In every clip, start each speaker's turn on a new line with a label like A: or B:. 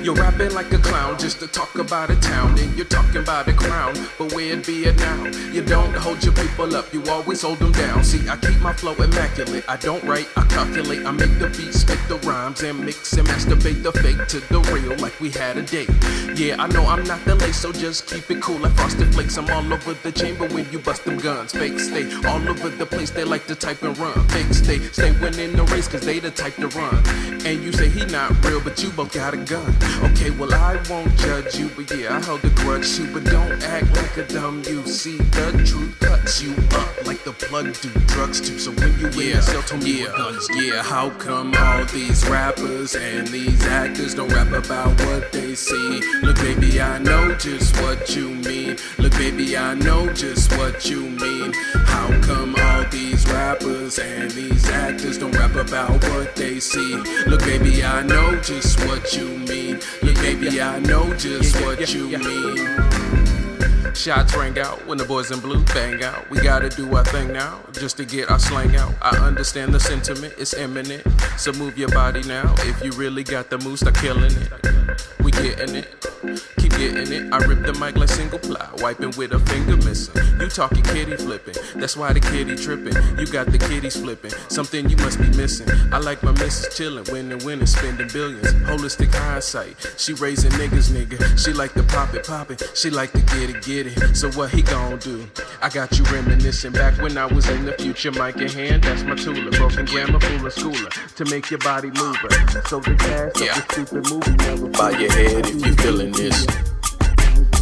A: You're rapping like a clown just to talk about a town, and you're talking about a crown, but where'd be it now? You don't hold your people up, you always hold them down. See, I keep my flow immaculate. I don't write, I calculate. I make the beats, make the rhymes, and mix and masturbate the fake to the real like we had a date. Yeah, I know I'm not the lace, so just keep it cool like Frosted Flakes. I'm all over the chamber when you bust them guns. Fake stay all over the place, they like to type and run. Fake stay winning the race cause they the type to run. And you say he not real, but you both got a gun. Okay, well I won't judge you, but yeah, I held a grudge too. But don't act like a dumb you. See, the truth cuts you up like the plug do drugs too. So when you in the cell, tell me what guns do. Yeah, how come all these rappers and these actors don't rap about what they see? Look baby, I know just what you mean. Look baby, I know just what you mean. How come all these rappers and these actors don't rap about what they see? Look baby, I know just what you mean. Look baby, I know just what you mean. Shots rang out when the boys in blue bang out. We gotta do our thing now, just to get our slang out. I understand the sentiment, it's imminent. So move your body now. If you really got the moves, start killing it. We getting it, keep getting it. I rip the mic like single ply, wiping with a finger missing. You talking kitty flipping, that's why the kitty tripping. You got the kitties flipping, something you must be missing. I like my missus chillin', winning, spending billions. Holistic hindsight, she raising niggas, nigga. She like to pop it, she like to get it. So what he gon' do? I got you reminiscing back when I was in the future. Mic in hand, that's my tool. Broken grammar, full of schooler to make your body move. So the cast of the stupid movie never. Bow your head if you feeling this.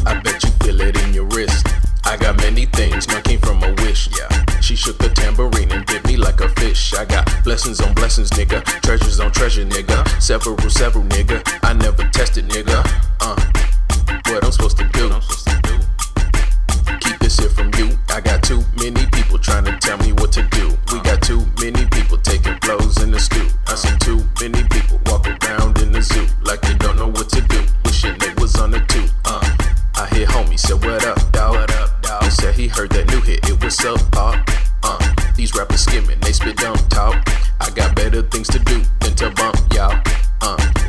A: I bet you feel it in your wrist. I got many things, none came from a wish. Yeah, she shook the tambourine and bit me like a fish. I got blessings on blessings, nigga. Treasures on treasure, nigga. Several, nigga. I never tested, nigga. What I'm supposed to do? Keep this here from you. I got too many people trying to tell me what to do. We got too many people taking blows in the stew. I see too many people walk around in the zoo like they don't know what to do. Wishing they was on the tube. I hear homie said what up, dawg? What up, dawg? He said he heard that new hit, it was up, pop. These rappers skimming, they spit dumb talk. I got better things to do than to bump y'all.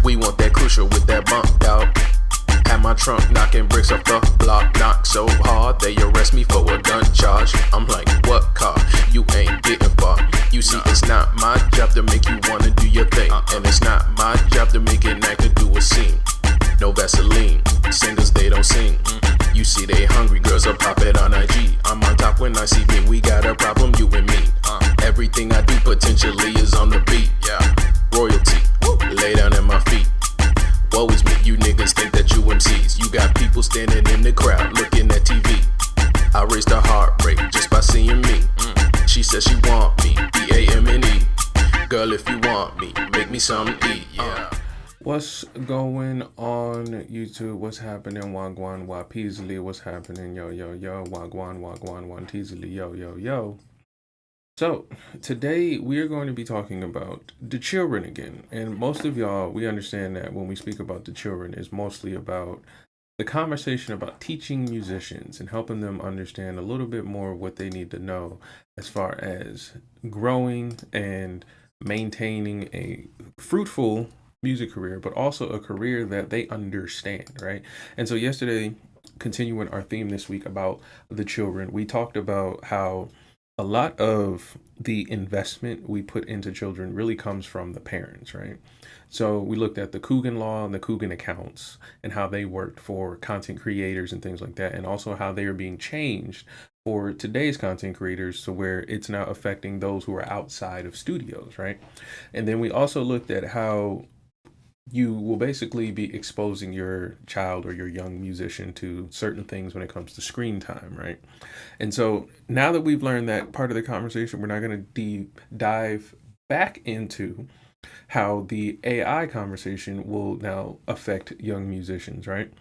A: We want that crucial with that bump, dawg. Had my trunk knocking bricks off the block, knock so hard they arrest me for a gun charge. I'm like, what car? You ain't getting far. You see, it's not my job to make you wanna do your thing, and it's not my job to make an actor do a scene. No Vaseline, singers they don't sing. You see they hungry, girls will pop it on IG. I'm on top when I see me, we got a problem, you and me. Everything I do potentially is on the beat. Yeah, royalty, lay down at my feet. Woe is me, you niggas think that you MCs. You got people standing in the crowd looking at TV. I raised her heart rate just by seeing me. She said she want me, D-A-M-N-E. Girl, if you want me, make me something to eat, yeah.
B: What's going on YouTube? What's happening? Wagwan, Peasley. What's happening? Yo. Wagwan, Teasley. Yo. So today we are going to be talking about the children again. And most of y'all, we understand that when we speak about the children, it's mostly about the conversation about teaching musicians and helping them understand a little bit more of what they need to know as far as growing and maintaining a fruitful music career, but also a career that they understand, right? And so yesterday, continuing our theme this week about the children, we talked about how a lot of the investment we put into children really comes from the parents, right? So we looked at the Coogan law and the Coogan accounts and how they worked for content creators and things like that, and also how they are being changed for today's content creators to where it's now affecting those who are outside of studios, right? And then we also looked at how you will basically be exposing your child or your young musician to certain things when it comes to screen time, right? And so now that we've learned that part of the conversation, we're now going to dive back into how the AI conversation will now affect young musicians, right?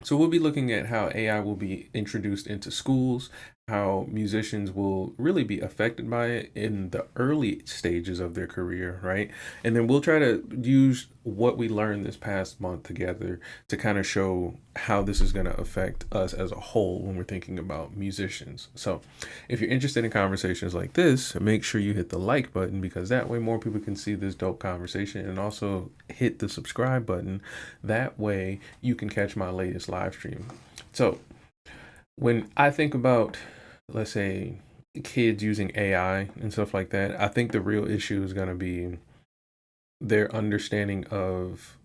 B: So we'll be looking at how AI will be introduced into schools, how musicians will really be affected by it in the early stages of their career, right? And then we'll try to use what we learned this past month together to kind of show how this is going to affect us as a whole when we're thinking about musicians. So if you're interested in conversations like this, make sure you hit the like button, because that way more people can see this dope conversation, and also hit the subscribe button. That way you can catch my latest live stream. So when I think about, let's say, kids using AI and stuff like that, I think the real issue is going to be their understanding of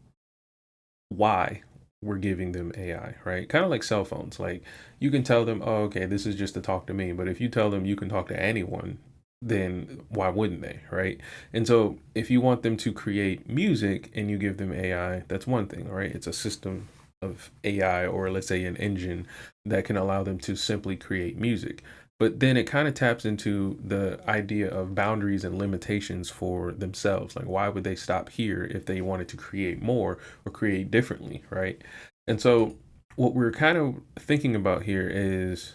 B: why we're giving them AI, right? Kind of like cell phones. Like, you can tell them, oh, okay, this is just to talk to me. But if you tell them you can talk to anyone, then why wouldn't they, right? And so if you want them to create music and you give them AI, that's one thing, right? It's a system of AI, or let's say an engine that can allow them to simply create music. But then it kind of taps into the idea of boundaries and limitations for themselves. Like, why would they stop here if they wanted to create more or create differently, right? And so what we're kind of thinking about here is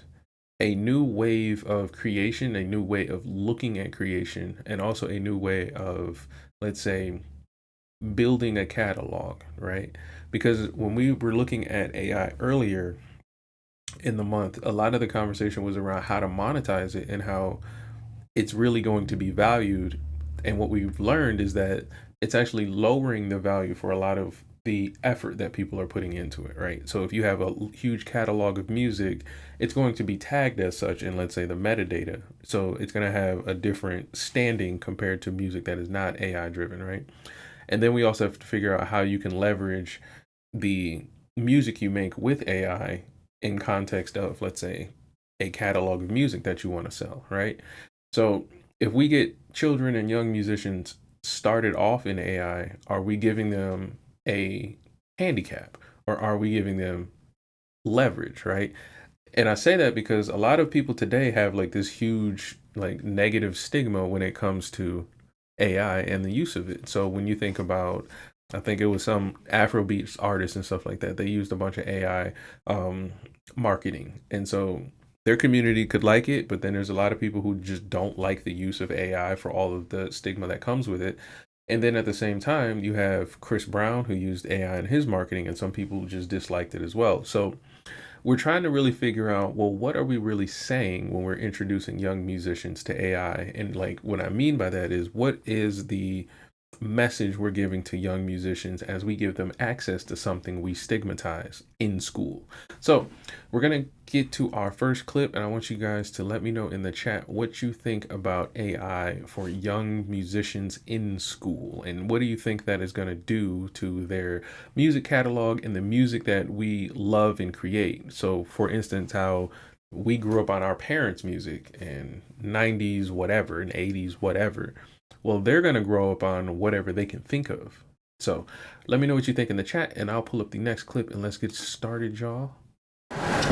B: a new wave of creation, a new way of looking at creation, and also a new way of, let's say, building a catalog, right? Because when we were looking at AI earlier in the month, a lot of the conversation was around how to monetize it and how it's really going to be valued. And what we've learned is that it's actually lowering the value for a lot of the effort that people are putting into it, right? So if you have a huge catalog of music, it's going to be tagged as such in, let's say, the metadata. So it's going to have a different standing compared to music that is not AI driven, right? And then we also have to figure out how you can leverage the music you make with AI in context of, let's say, a catalog of music that you want to sell, right? So if we get children and young musicians started off in AI, are we giving them a handicap, or are we giving them leverage, right? And I say that because a lot of people today have like this huge like negative stigma when it comes to AI and the use of it. So when you think about, I think it was some Afrobeats artists and stuff like that, they used a bunch of AI marketing. And so their community could like it, but then there's a lot of people who just don't like the use of AI for all of the stigma that comes with it. And then at the same time, you have Chris Brown, who used AI in his marketing, and some people just disliked it as well. So we're trying to really figure out, well, what are we really saying when we're introducing young musicians to AI? And like, what I mean by that is, what is the message we're giving to young musicians as we give them access to something we stigmatize in school? So we're going to get to our first clip, and I want you guys to let me know in the chat what you think about AI for young musicians in school, and what do you think that is going to do to their music catalog and the music that we love and create. So for instance, how we grew up on our parents' music and 90s whatever and 80s whatever. Well, they're going to grow up on whatever they can think of. So let me know what you think in the chat, and I'll pull up the next clip, and let's get started, y'all.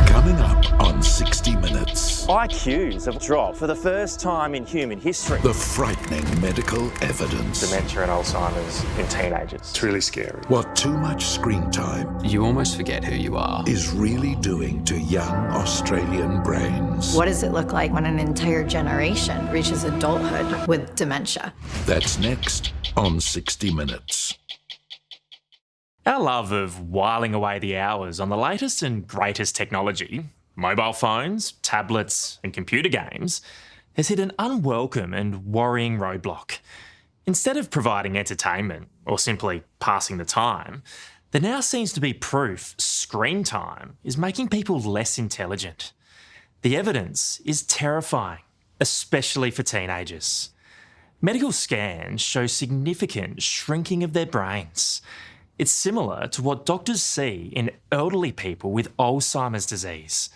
C: Coming up on 60 Minutes.
D: IQs have dropped for the first time in human history.
C: The frightening medical evidence.
D: Dementia and Alzheimer's in teenagers.
E: It's really scary.
C: What too much screen time
F: You almost forget who you are.
C: is really doing to young Australian brains.
G: What does it look like when an entire generation reaches adulthood with dementia?
C: That's next on 60 Minutes.
H: Our love of whiling away the hours on the latest and greatest technology, mobile phones, tablets, and computer games, has hit an unwelcome and worrying roadblock. Instead of providing entertainment or simply passing the time, there now seems to be proof screen time is making people less intelligent. The evidence is terrifying, especially for teenagers. Medical scans show significant shrinking of their brains. It's similar to what doctors see in elderly people with Alzheimer's disease.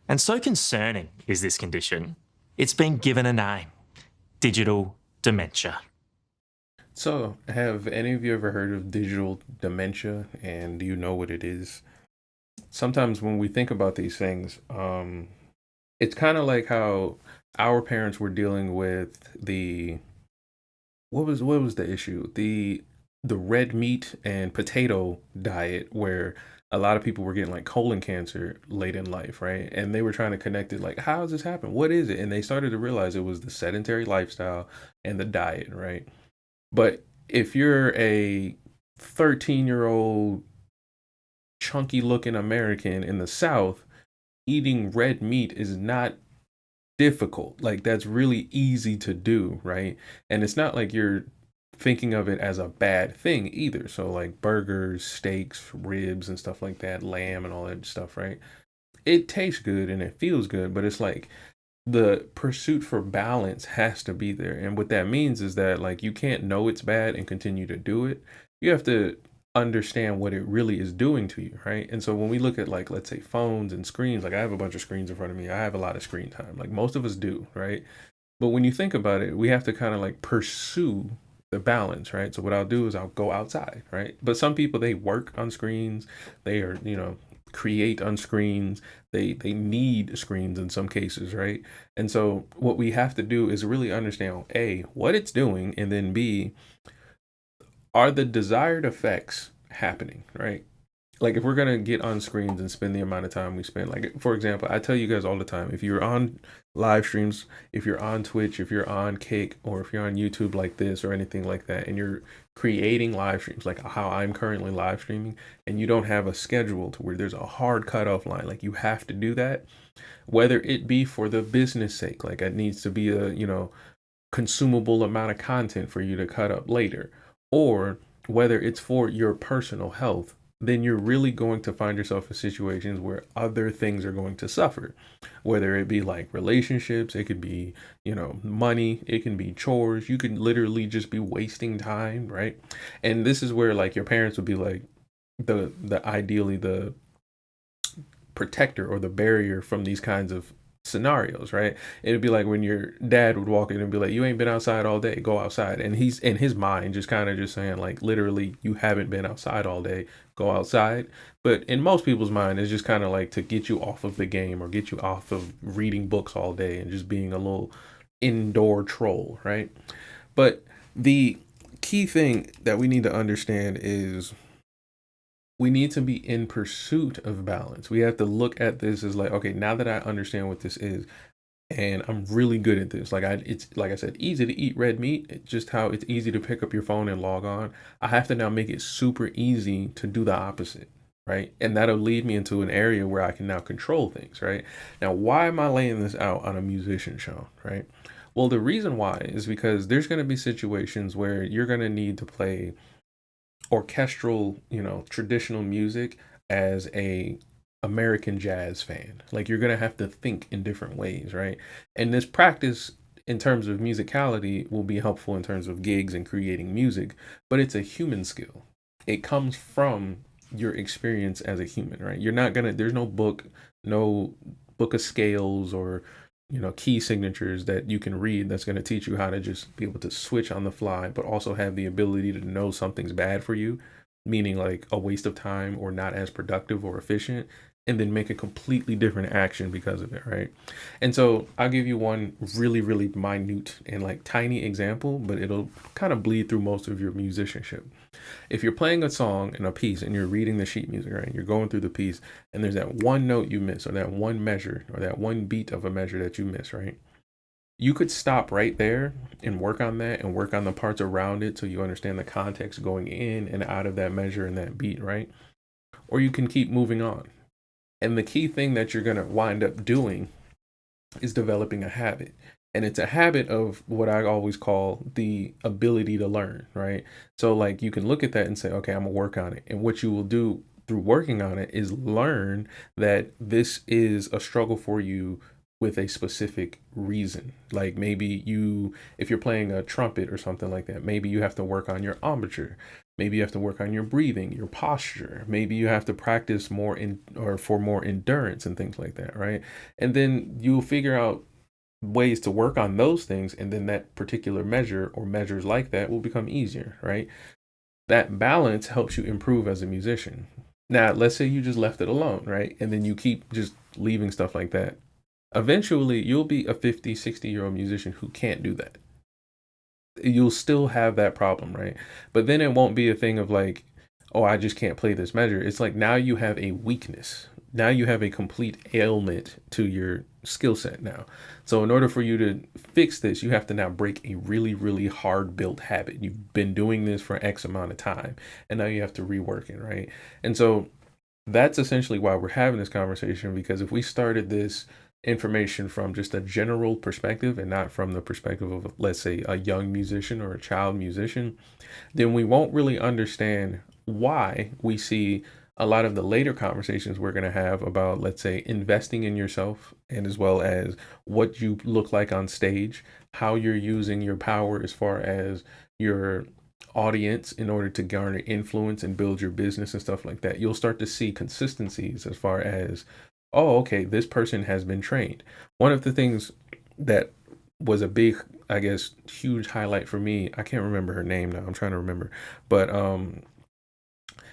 H: And so concerning is this condition, it's been given a name: digital dementia.
B: So have any of you ever heard of digital dementia, and do you know what it is? Sometimes when we think about these things, it's kind of like how our parents were dealing with the, what was the issue? The the red meat and potato diet, where a lot of people were getting like colon cancer late in life, right? And they were trying to connect it like, how does this happen? What is it? And they started to realize it was the sedentary lifestyle and the diet, right? But if you're a 13-year-old chunky looking American in the South, eating red meat is not difficult. Like, that's really easy to do, right? And it's not like you're thinking of it as a bad thing either. So like burgers, steaks, ribs and stuff like that, lamb and all that stuff, right? It tastes good and it feels good, but it's like the pursuit for balance has to be there. And what that means is that like you can't know it's bad and continue to do it. You have to understand what it really is doing to you, right? And so when we look at like, let's say phones and screens, like I have a bunch of screens in front of me. I have a lot of screen time, like most of us do, right? But when you think about it, we have to kind of like pursue the balance, right? So what I'll do is I'll go outside, right? But some people, they work on screens, they are, create on screens, they need screens in some cases, right? And so what we have to do is really understand A, what it's doing, and then B, are the desired effects happening, right? Like if we're gonna get on screens and spend the amount of time we spend, like for example, I tell you guys all the time, if you're on live streams, if you're on Twitch, if you're on Kick, or if you're on YouTube like this or anything like that, and you're creating live streams like how I'm currently live streaming, and you don't have a schedule to where there's a hard cutoff line, like you have to do that, whether it be for the business sake, like it needs to be a consumable amount of content for you to cut up later, or whether it's for your personal health, then you're really going to find yourself in situations where other things are going to suffer, whether it be like relationships, it could be, money, it can be chores. You could literally just be wasting time, right? And this is where like your parents would be like the ideally the protector or the barrier from these kinds of scenarios, right? It'd be like when your dad would walk in and be like, you ain't been outside all day, go outside. And he's in his mind just kind of just saying like, literally, you haven't been outside all day, go outside. But in most people's mind, it's just kind of like to get you off of the game or get you off of reading books all day and just being a little indoor troll, right? But the key thing that we need to understand is we need to be in pursuit of balance. We have to look at this as like, okay, now that I understand what this is, and I'm really good at this. Like it's like I said, easy to eat red meat. It's just how it's easy to pick up your phone and log on. I have to now make it super easy to do the opposite, right? And that'll lead me into an area where I can now control things, right? Now, why am I laying this out on a musician show, right? Well, the reason why is because there's going to be situations where you're going to need to play orchestral, traditional music as a American jazz fan. Like you're going to have to think in different ways, right? And this practice in terms of musicality will be helpful in terms of gigs and creating music, but it's a human skill. It comes from your experience as a human, right? There's no book of scales or key signatures that you can read that's going to teach you how to just be able to switch on the fly, but also have the ability to know something's bad for you, meaning like a waste of time or not as productive or efficient, and then make a completely different action because of it, right? And so I'll give you one really, really minute and like tiny example, but it'll kind of bleed through most of your musicianship. If you're playing a song and a piece and you're reading the sheet music, right? You're going through the piece and there's that one note you miss or that one measure or that one beat of a measure that you miss, right? You could stop right there and work on that and work on the parts around it so you understand the context going in and out of that measure and that beat, right? Or you can keep moving on. And the key thing that you're going to wind up doing is developing a habit. And it's a habit of what I always call the ability to learn, right? So like you can look at that and say, okay, I'm gonna work on it. And what you will do through working on it is learn that this is a struggle for you with a specific reason. Like maybe if you're playing a trumpet or something like that, maybe you have to work on your embouchure. Maybe you have to work on your breathing, your posture. Maybe you have to practice for more endurance and things like that, right? And then you'll figure out ways to work on those things, and then that particular measure or measures like that will become easier, right? That balance helps you improve as a musician. Now, let's say you just left it alone, right? And then you keep just leaving stuff like that. Eventually, you'll be a 50, 60-year-old musician who can't do that. you'll still have that problem, right? But then it won't be a thing of like, oh, I just can't play this measure. It's like now you have a weakness. Now you have a complete ailment to your skill set now. So in order for you to fix this, you have to now break a really, really hard built habit. You've been doing this for X amount of time, and now you have to rework it, right? And so that's essentially why we're having this conversation, because if we started this information from just a general perspective and not from the perspective of, let's say, a young musician or a child musician, then we won't really understand why we see a lot of the later conversations we're going to have about, let's say, investing in yourself, and as well as what you look like on stage, how you're using your power as far as your audience in order to garner influence and build your business and stuff like that. You'll start to see consistencies as far as, oh, okay, this person has been trained. One of the things that was a big, I guess, huge highlight for me, I can't remember her name now, I'm trying to remember, but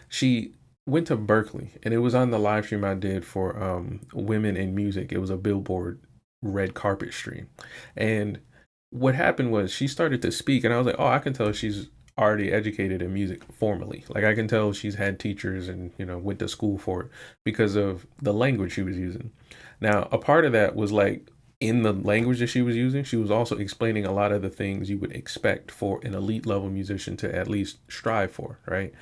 B: she went to Berklee, and it was on the live stream I did for women in music. It was a Billboard red carpet stream. And what happened was she started to speak, and I was like, oh, I can tell she's already educated in music formally. Like I can tell she's had teachers and, you know, went to school for it because of the language she was using. Now, a part of that was like, in the language that she was using, she was also explaining a lot of the things you would expect for an elite level musician to at least strive for, right?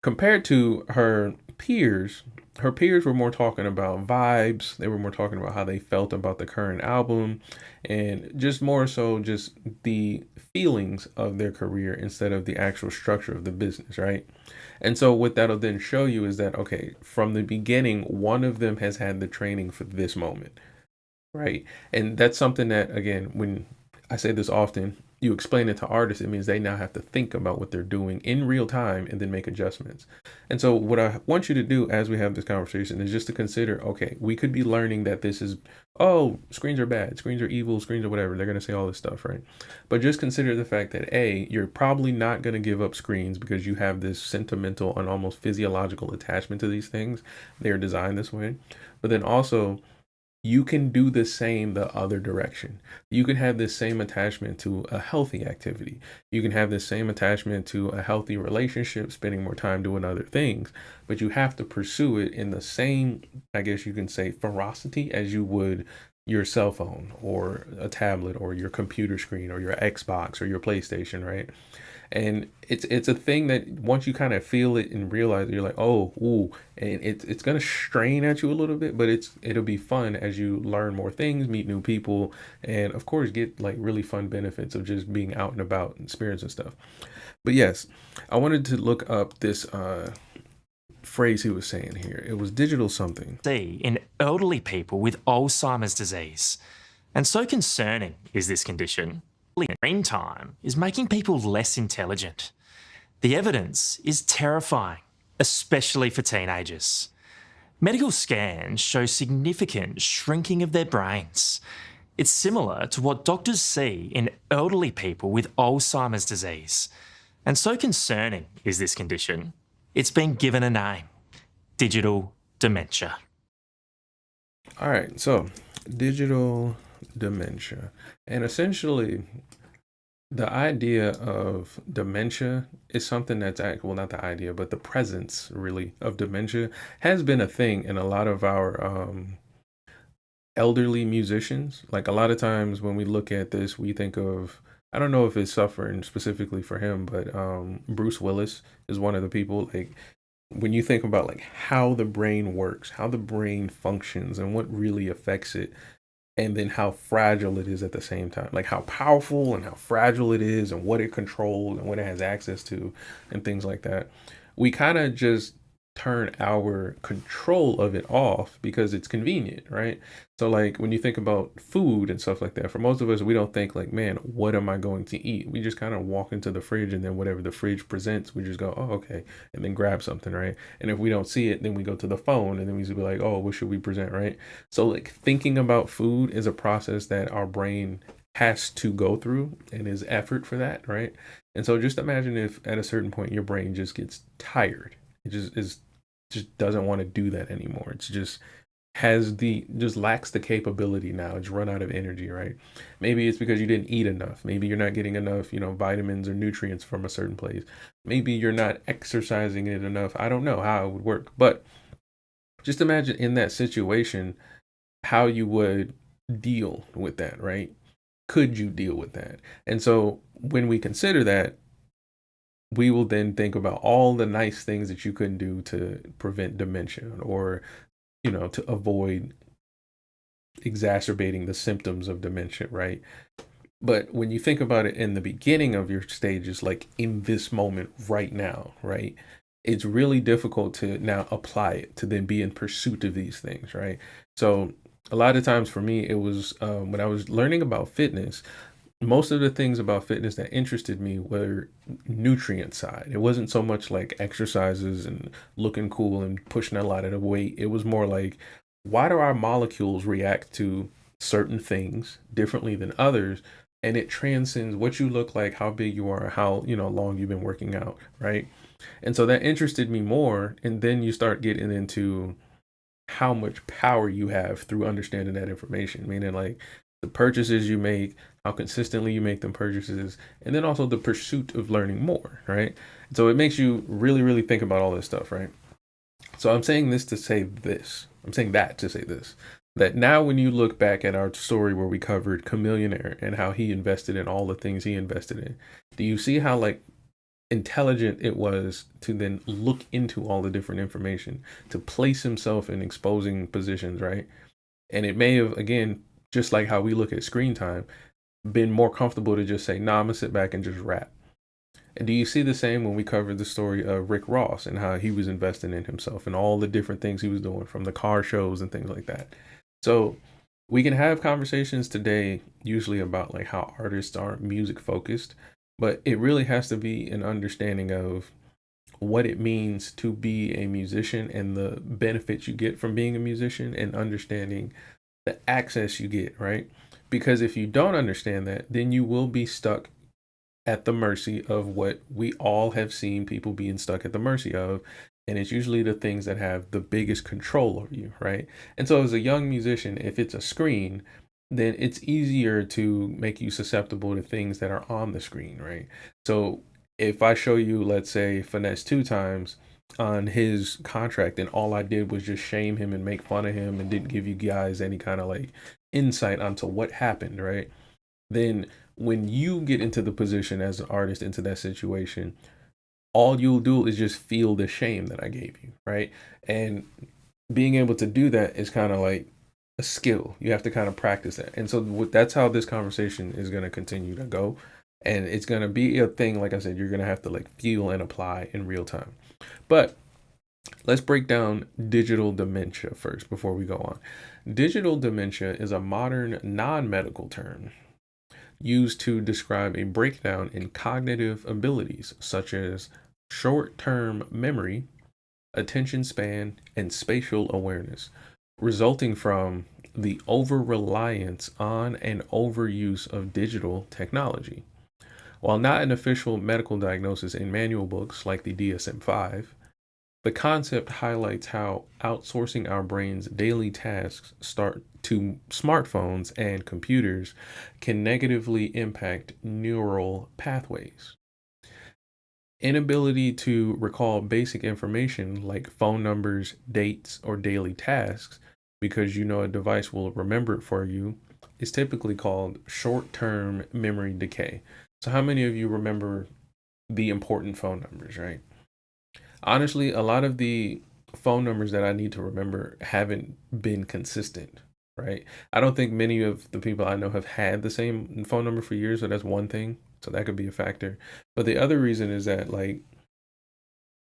B: Compared to her peers were more talking about vibes. They were more talking about how they felt about the current album, and just more so just the feelings of their career instead of the actual structure of the business, right? And so what that'll then show you is that, okay, from the beginning, one of them has had the training for this moment, right? And that's something that, again, when I say this often, you explain it to artists, it means they now have to think about what they're doing in real time and then make adjustments. And so what I want you to do as we have this conversation is just to consider, okay, we could be learning that this is, oh, screens are bad, screens are evil, screens are whatever. They're going to say all this stuff, right? But just consider the fact that A, you're probably not going to give up screens because you have this sentimental and almost physiological attachment to these things. They're designed this way. But then also, you can do the same the other direction. You can have this same attachment to a healthy activity. You can have this same attachment to a healthy relationship, spending more time doing other things, but you have to pursue it in the same, I guess you can say, ferocity as you would your cell phone or a tablet or your computer screen or your Xbox or your PlayStation, right? And it's a thing that once you kind of feel it and realize it, you're like, oh, ooh, and it's gonna strain at you a little bit, but it'll be fun as you learn more things, meet new people, and of course get like really fun benefits of just being out and about and experience and stuff. But yes, I wanted to look up this phrase he was saying here. It was digital something.
H: See in elderly people with Alzheimer's disease. And so concerning is this condition. Screen time is making people less intelligent. The evidence is terrifying, especially for teenagers. Medical scans show significant shrinking of their brains. It's similar to what doctors see in elderly people with Alzheimer's disease. And so concerning is this condition, it's been given a name: digital dementia.
B: All right, so digital dementia. And essentially, the idea of dementia is something that's, well, not the idea, but the presence really of dementia has been a thing in a lot of our elderly musicians. Like a lot of times when we look at this, we think of, I don't know if it's suffering specifically for him, but Bruce Willis is one of the people. Like when you think about like how the brain works, how the brain functions, and what really affects it, and then how fragile it is at the same time, like how powerful and how fragile it is and what it controls and what it has access to and things like that. We kind of just turn our control of it off because it's convenient, right? So like when you think about food and stuff like that, for most of us, we don't think like, man, what am I going to eat? We just kind of walk into the fridge, and then whatever the fridge presents, we just go, oh, okay, and then grab something, right? And if we don't see it, then we go to the phone, and then we just be like, oh, what should we present, right? So like thinking about food is a process that our brain has to go through and is effort for that, right? And so just imagine if at a certain point your brain just gets tired. It just doesn't want to do that anymore. It's just just lacks the capability now. It's run out of energy, right? Maybe it's because you didn't eat enough. Maybe you're not getting enough, vitamins or nutrients from a certain place. Maybe you're not exercising it enough. I don't know how it would work, but just imagine in that situation how you would deal with that, right? Could you deal with that? And so when we consider that, we will then think about all the nice things that you can do to prevent dementia, or to avoid exacerbating the symptoms of dementia, right? But when you think about it in the beginning of your stages, like in this moment right now, right, it's really difficult to now apply it, to then be in pursuit of these things, right? So a lot of times for me, it was when I was learning about fitness, most of the things about fitness that interested me were nutrient side. It wasn't so much like exercises and looking cool and pushing a lot of the weight. It was more like, why do our molecules react to certain things differently than others? And it transcends what you look like, how big you are, how long you've been working out, right? And so that interested me more. And then you start getting into how much power you have through understanding that information, meaning like the purchases you make, how consistently you make them purchases, and then also the pursuit of learning more, right? So it makes you really, really think about all this stuff, right? So I'm saying this to say this. I'm saying that to say this. That now when you look back at our story where we covered Chameleonaire and how he invested in all the things he invested in, do you see how like intelligent it was to then look into all the different information, to place himself in exposing positions, right? And it may have, again, just like how we look at screen time, been more comfortable to just say, nah, I'm gonna sit back and just rap. And do you see the same when we covered the story of Rick Ross and how he was investing in himself and all the different things he was doing, from the car shows and things like that? So we can have conversations today usually about like how artists aren't music focused, but it really has to be an understanding of what it means to be a musician and the benefits you get from being a musician, and understanding the access you get, right? Because if you don't understand that, then you will be stuck at the mercy of what we all have seen people being stuck at the mercy of. And it's usually the things that have the biggest control over you, right? And so as a young musician, if it's a screen, then it's easier to make you susceptible to things that are on the screen, right? So if I show you, let's say, Finesse 2 Times on his contract, and all I did was just shame him and make fun of him and didn't give you guys any kind of like insight onto what happened, right? Then when you get into the position as an artist, into that situation, all you'll do is just feel the shame that I gave you, right? And being able to do that is kind of like a skill. You have to kind of practice that. And so that's how this conversation is going to continue to go. And it's going to be a thing, like I said, you're going to have to like feel and apply in real time. But let's break down digital dementia first before we go on. Digital dementia is a modern non-medical term used to describe a breakdown in cognitive abilities such as short-term memory, attention span, and spatial awareness, resulting from the over-reliance on and overuse of digital technology. While not an official medical diagnosis in manual books like the DSM-5, the concept highlights how outsourcing our brain's daily tasks start to smartphones and computers can negatively impact neural pathways. Inability to recall basic information like phone numbers, dates, or daily tasks because a device will remember it for you is typically called short-term memory decay. So how many of you remember the important phone numbers, right? Honestly, a lot of the phone numbers that I need to remember haven't been consistent, right? I don't think many of the people I know have had the same phone number for years, so that's one thing. So that could be a factor. But the other reason is that like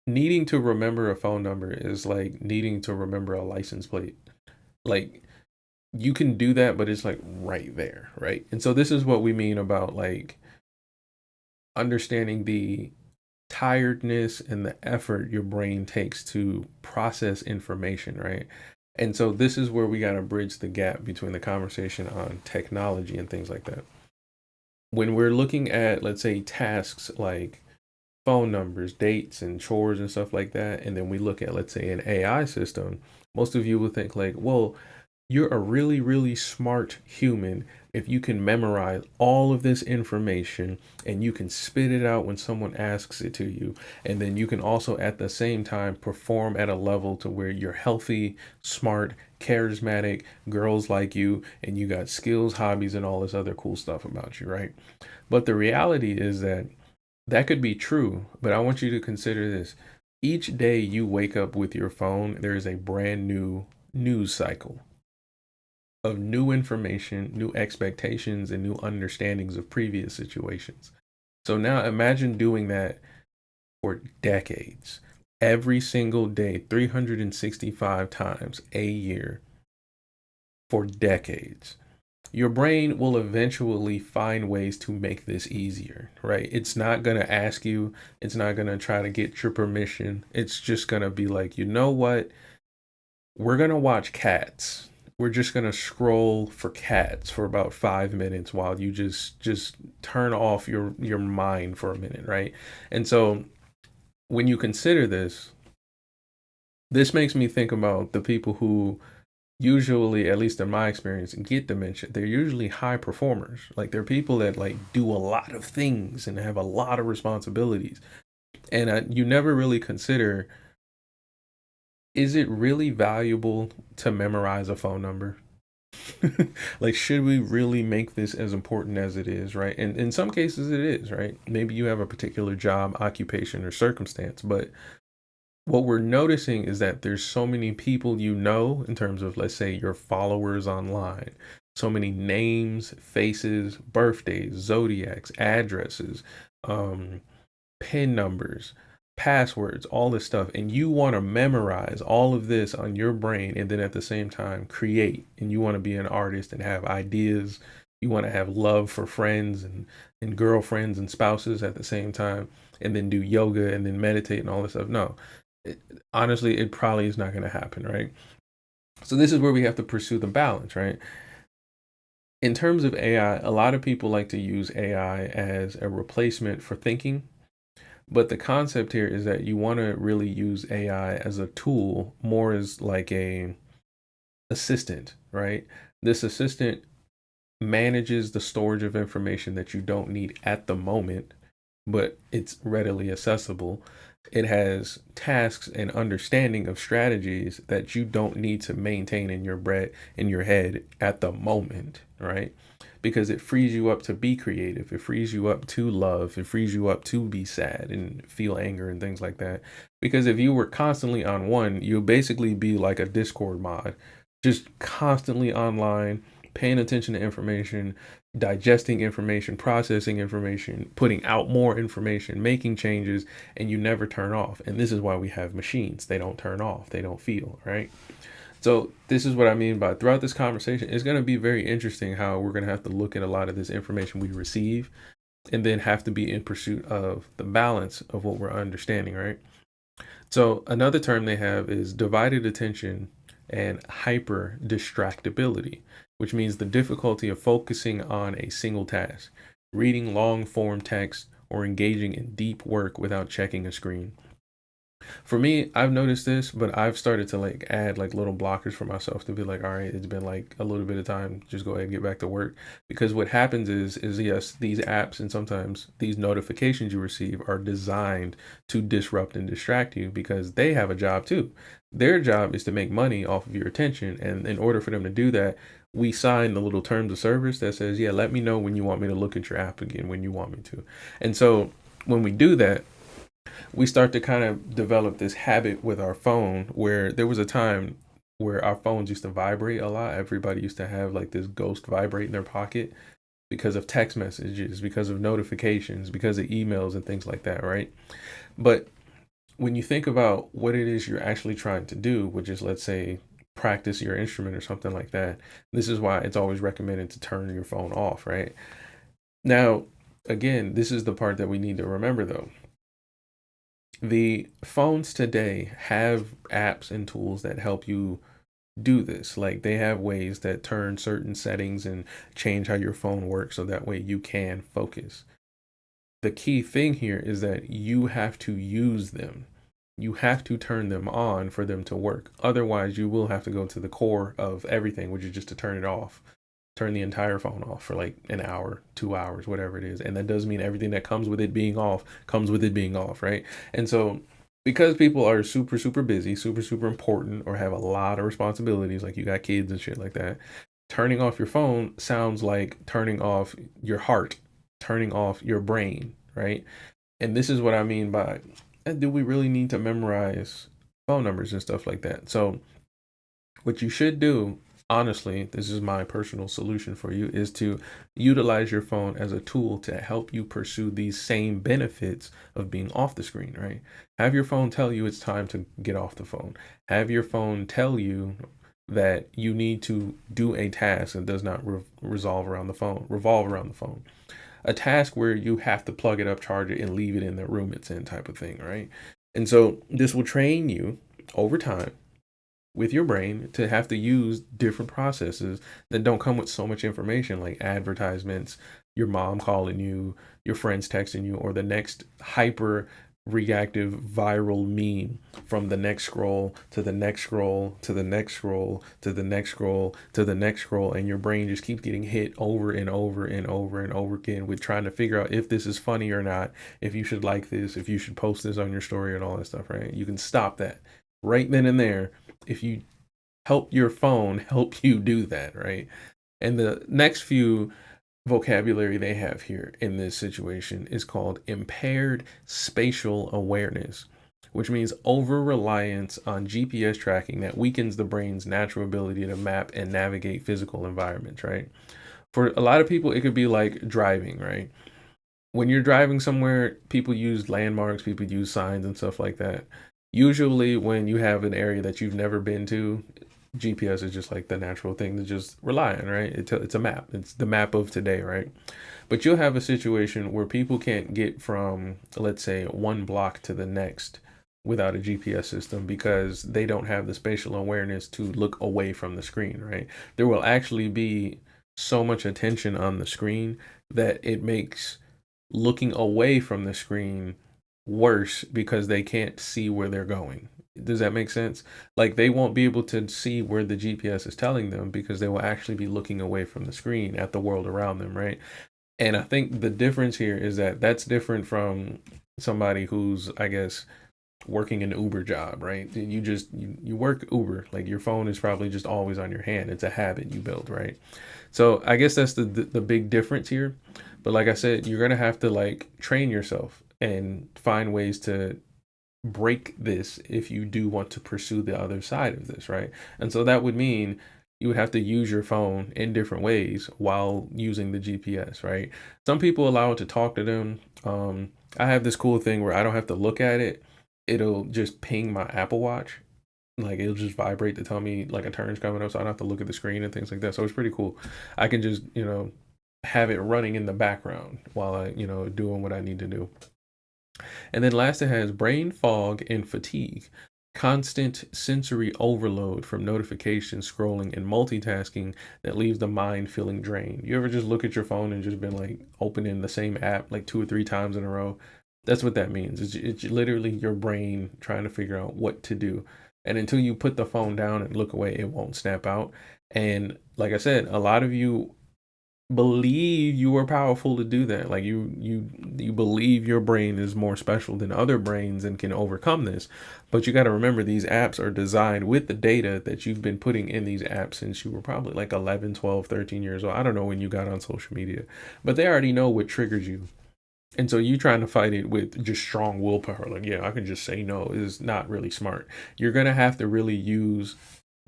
B: needing to remember a phone number is like needing to remember a license plate. Like you can do that, but it's like right there, right? And so this is what we mean about like understanding the tiredness and the effort your brain takes to process information, right? And so this is where we got to bridge the gap between the conversation on technology and things like that. When we're looking at, let's say, tasks like phone numbers, dates, and chores and stuff like that, and then we look at, let's say, an AI system, most of you would think like, well, you're a really, really smart human if you can memorize all of this information and you can spit it out when someone asks it to you. And then you can also at the same time perform at a level to where you're healthy, smart, charismatic, girls like you, and you got skills, hobbies, and all this other cool stuff about you, right? But the reality is that that could be true, but I want you to consider this. Each day you wake up with your phone, there is a brand new news cycle of new information, new expectations, and new understandings of previous situations. So now imagine doing that for decades, every single day, 365 times a year for decades. Your brain will eventually find ways to make this easier, right? It's not going to ask you, it's not going to try to get your permission. It's just going to be like, you know what? We're going to watch cats. We're just going to scroll for cats for about 5 minutes while you just turn off your mind for a minute, right? And so when you consider this makes me think about the people who usually, at least in my experience, get dementia. They're usually high performers. Like they're people that like do a lot of things and have a lot of responsibilities. And you never really consider, is it really valuable to memorize a phone number? Like, should we really make this as important as it is, right? And in some cases it is, right? Maybe you have a particular job, occupation, or circumstance, but what we're noticing is that there's so many people, you know, in terms of, let's say, your followers online, so many names, faces, birthdays, zodiacs, addresses, PIN numbers, passwords, all this stuff, and you want to memorize all of this on your brain and then at the same time create, and you want to be an artist and have ideas, you want to have love for friends and girlfriends and spouses at the same time, and then do yoga and then meditate and all this stuff. No, honestly, it probably is not going to happen, right? So this is where we have to pursue the balance, right? In terms of AI, a lot of people like to use AI as a replacement for thinking. But the concept here is that you want to really use AI as a tool, more as like a assistant, right? This assistant manages the storage of information that you don't need at the moment, but it's readily accessible. It has tasks and understanding of strategies that you don't need to maintain in your head at the moment, right? Because it frees you up to be creative. It frees you up to love. It frees you up to be sad and feel anger and things like that. Because if you were constantly on one, you'll basically be like a Discord mod, just constantly online, paying attention to information, digesting information, processing information, putting out more information, making changes, and you never turn off. And this is why we have machines. They don't turn off. They don't feel, right? So this is what I mean by throughout this conversation, it's going to be very interesting how we're going to have to look at a lot of this information we receive and then have to be in pursuit of the balance of what we're understanding, right? So another term they have is divided attention and hyper-distractability, which means the difficulty of focusing on a single task, reading long form text, or engaging in deep work without checking a screen. For me, I've noticed this, but I've started to like add like little blockers for myself to be like, all right, it's been like a little bit of time, just go ahead and get back to work. Because what happens is yes, these apps and sometimes these notifications you receive are designed to disrupt and distract you because they have a job too. Their job is to make money off of your attention. And in order for them to do that, we sign the little terms of service that says, yeah, let me know when you want me to look at your app again, when you want me to. And so when we do that, we start to kind of develop this habit with our phone where there was a time where our phones used to vibrate a lot. Everybody used to have like this ghost vibrate in their pocket because of text messages, because of notifications, because of emails and things like that, right? But when you think about what it is you're actually trying to do, which is, let's say, practice your instrument or something like that, this is why it's always recommended to turn your phone off, right? Now, again, this is the part that we need to remember though. The phones today have apps and tools that help you do this. Like they have ways that turn certain settings and change how your phone works so that way you can focus. the key thing here is that you have to use them. You have to turn them on for them to work. Otherwise, you will have to go to the core of everything, which is just to turn it off. Turn the entire phone off for like an hour, 2 hours, whatever it is. And that does mean everything that comes with it being off comes with it being off, right? And so because people are super, super busy, super, super important, or have a lot of responsibilities, like you got kids and shit like that, turning off your phone sounds like turning off your heart, turning off your brain, right? And this is what I mean by, do we really need to memorize phone numbers and stuff like that? So what you should do, honestly, this is my personal solution for you, is to utilize your phone as a tool to help you pursue these same benefits of being off the screen, right? Have your phone tell you it's time to get off the phone. Have your phone tell you that you need to do a task that does not revolve around the phone. A task where you have to plug it up, charge it, and leave it in the room it's in, type of thing, right? And so this will train you over time with your brain to have to use different processes that don't come with so much information, like advertisements, your mom calling you, your friends texting you, or the next hyper reactive viral meme from the next scroll to the next scroll to the next scroll to the next scroll to the next scroll, and your brain just keeps getting hit over and over and over and over again with trying to figure out if this is funny or not, if you should like this, if you should post this on your story and all that stuff, right? You can stop that right then and there if you help your phone help you do that, right? And the next few vocabulary they have here in this situation is called impaired spatial awareness, which means over reliance on GPS tracking that weakens the brain's natural ability to map and navigate physical environments, right? For a lot of people, it could be like driving, right? When you're driving somewhere, people use landmarks, people use signs and stuff like that. Usually when you have an area that you've never been to, GPS is just like the natural thing to just rely on, right? It's a map. It's the map of today, right? But you'll have a situation where people can't get from, let's say, one block to the next without a GPS system because they don't have the spatial awareness to look away from the screen, right? There will actually be so much attention on the screen that it makes looking away from the screen worse because they can't see where they're going. Does that make sense? Like they won't be able to see where the GPS is telling them because they will actually be looking away from the screen at the world around them, right? And I think the difference here is that that's different from somebody who's, I guess, working an Uber job, right? You work Uber, like your phone is probably just always on your hand. It's a habit you build, right? So I guess that's the big difference here. But like I said, you're gonna have to like train yourself and find ways to break this if you do want to pursue the other side of this, right? And so that would mean you would have to use your phone in different ways while using the GPS, right? Some people allow it to talk to them. I have this cool thing where I don't have to look at it. It'll just ping my Apple Watch. Like it'll just vibrate to tell me like a turn's coming up, so I don't have to look at the screen and things like that. So it's pretty cool. I can just, have it running in the background while I, doing what I need to do. And then last, it has brain fog and fatigue, constant sensory overload from notifications, scrolling, and multitasking that leaves the mind feeling drained. You ever just look at your phone and just been like opening the same app like 2 or 3 times in a row? That's what that means. It's literally your brain trying to figure out what to do. And until you put the phone down and look away, it won't snap out. And like I said, a lot of you believe you are powerful to do that. Like you believe your brain is more special than other brains and can overcome this. But you got to remember, these apps are designed with the data that you've been putting in these apps since you were probably like 11, 12, 13 years old. I don't know when you got on social media, but they already know what triggers you. And so you trying to fight it with just strong willpower, like, yeah, I can just say no, is not really smart. You're going to have to really use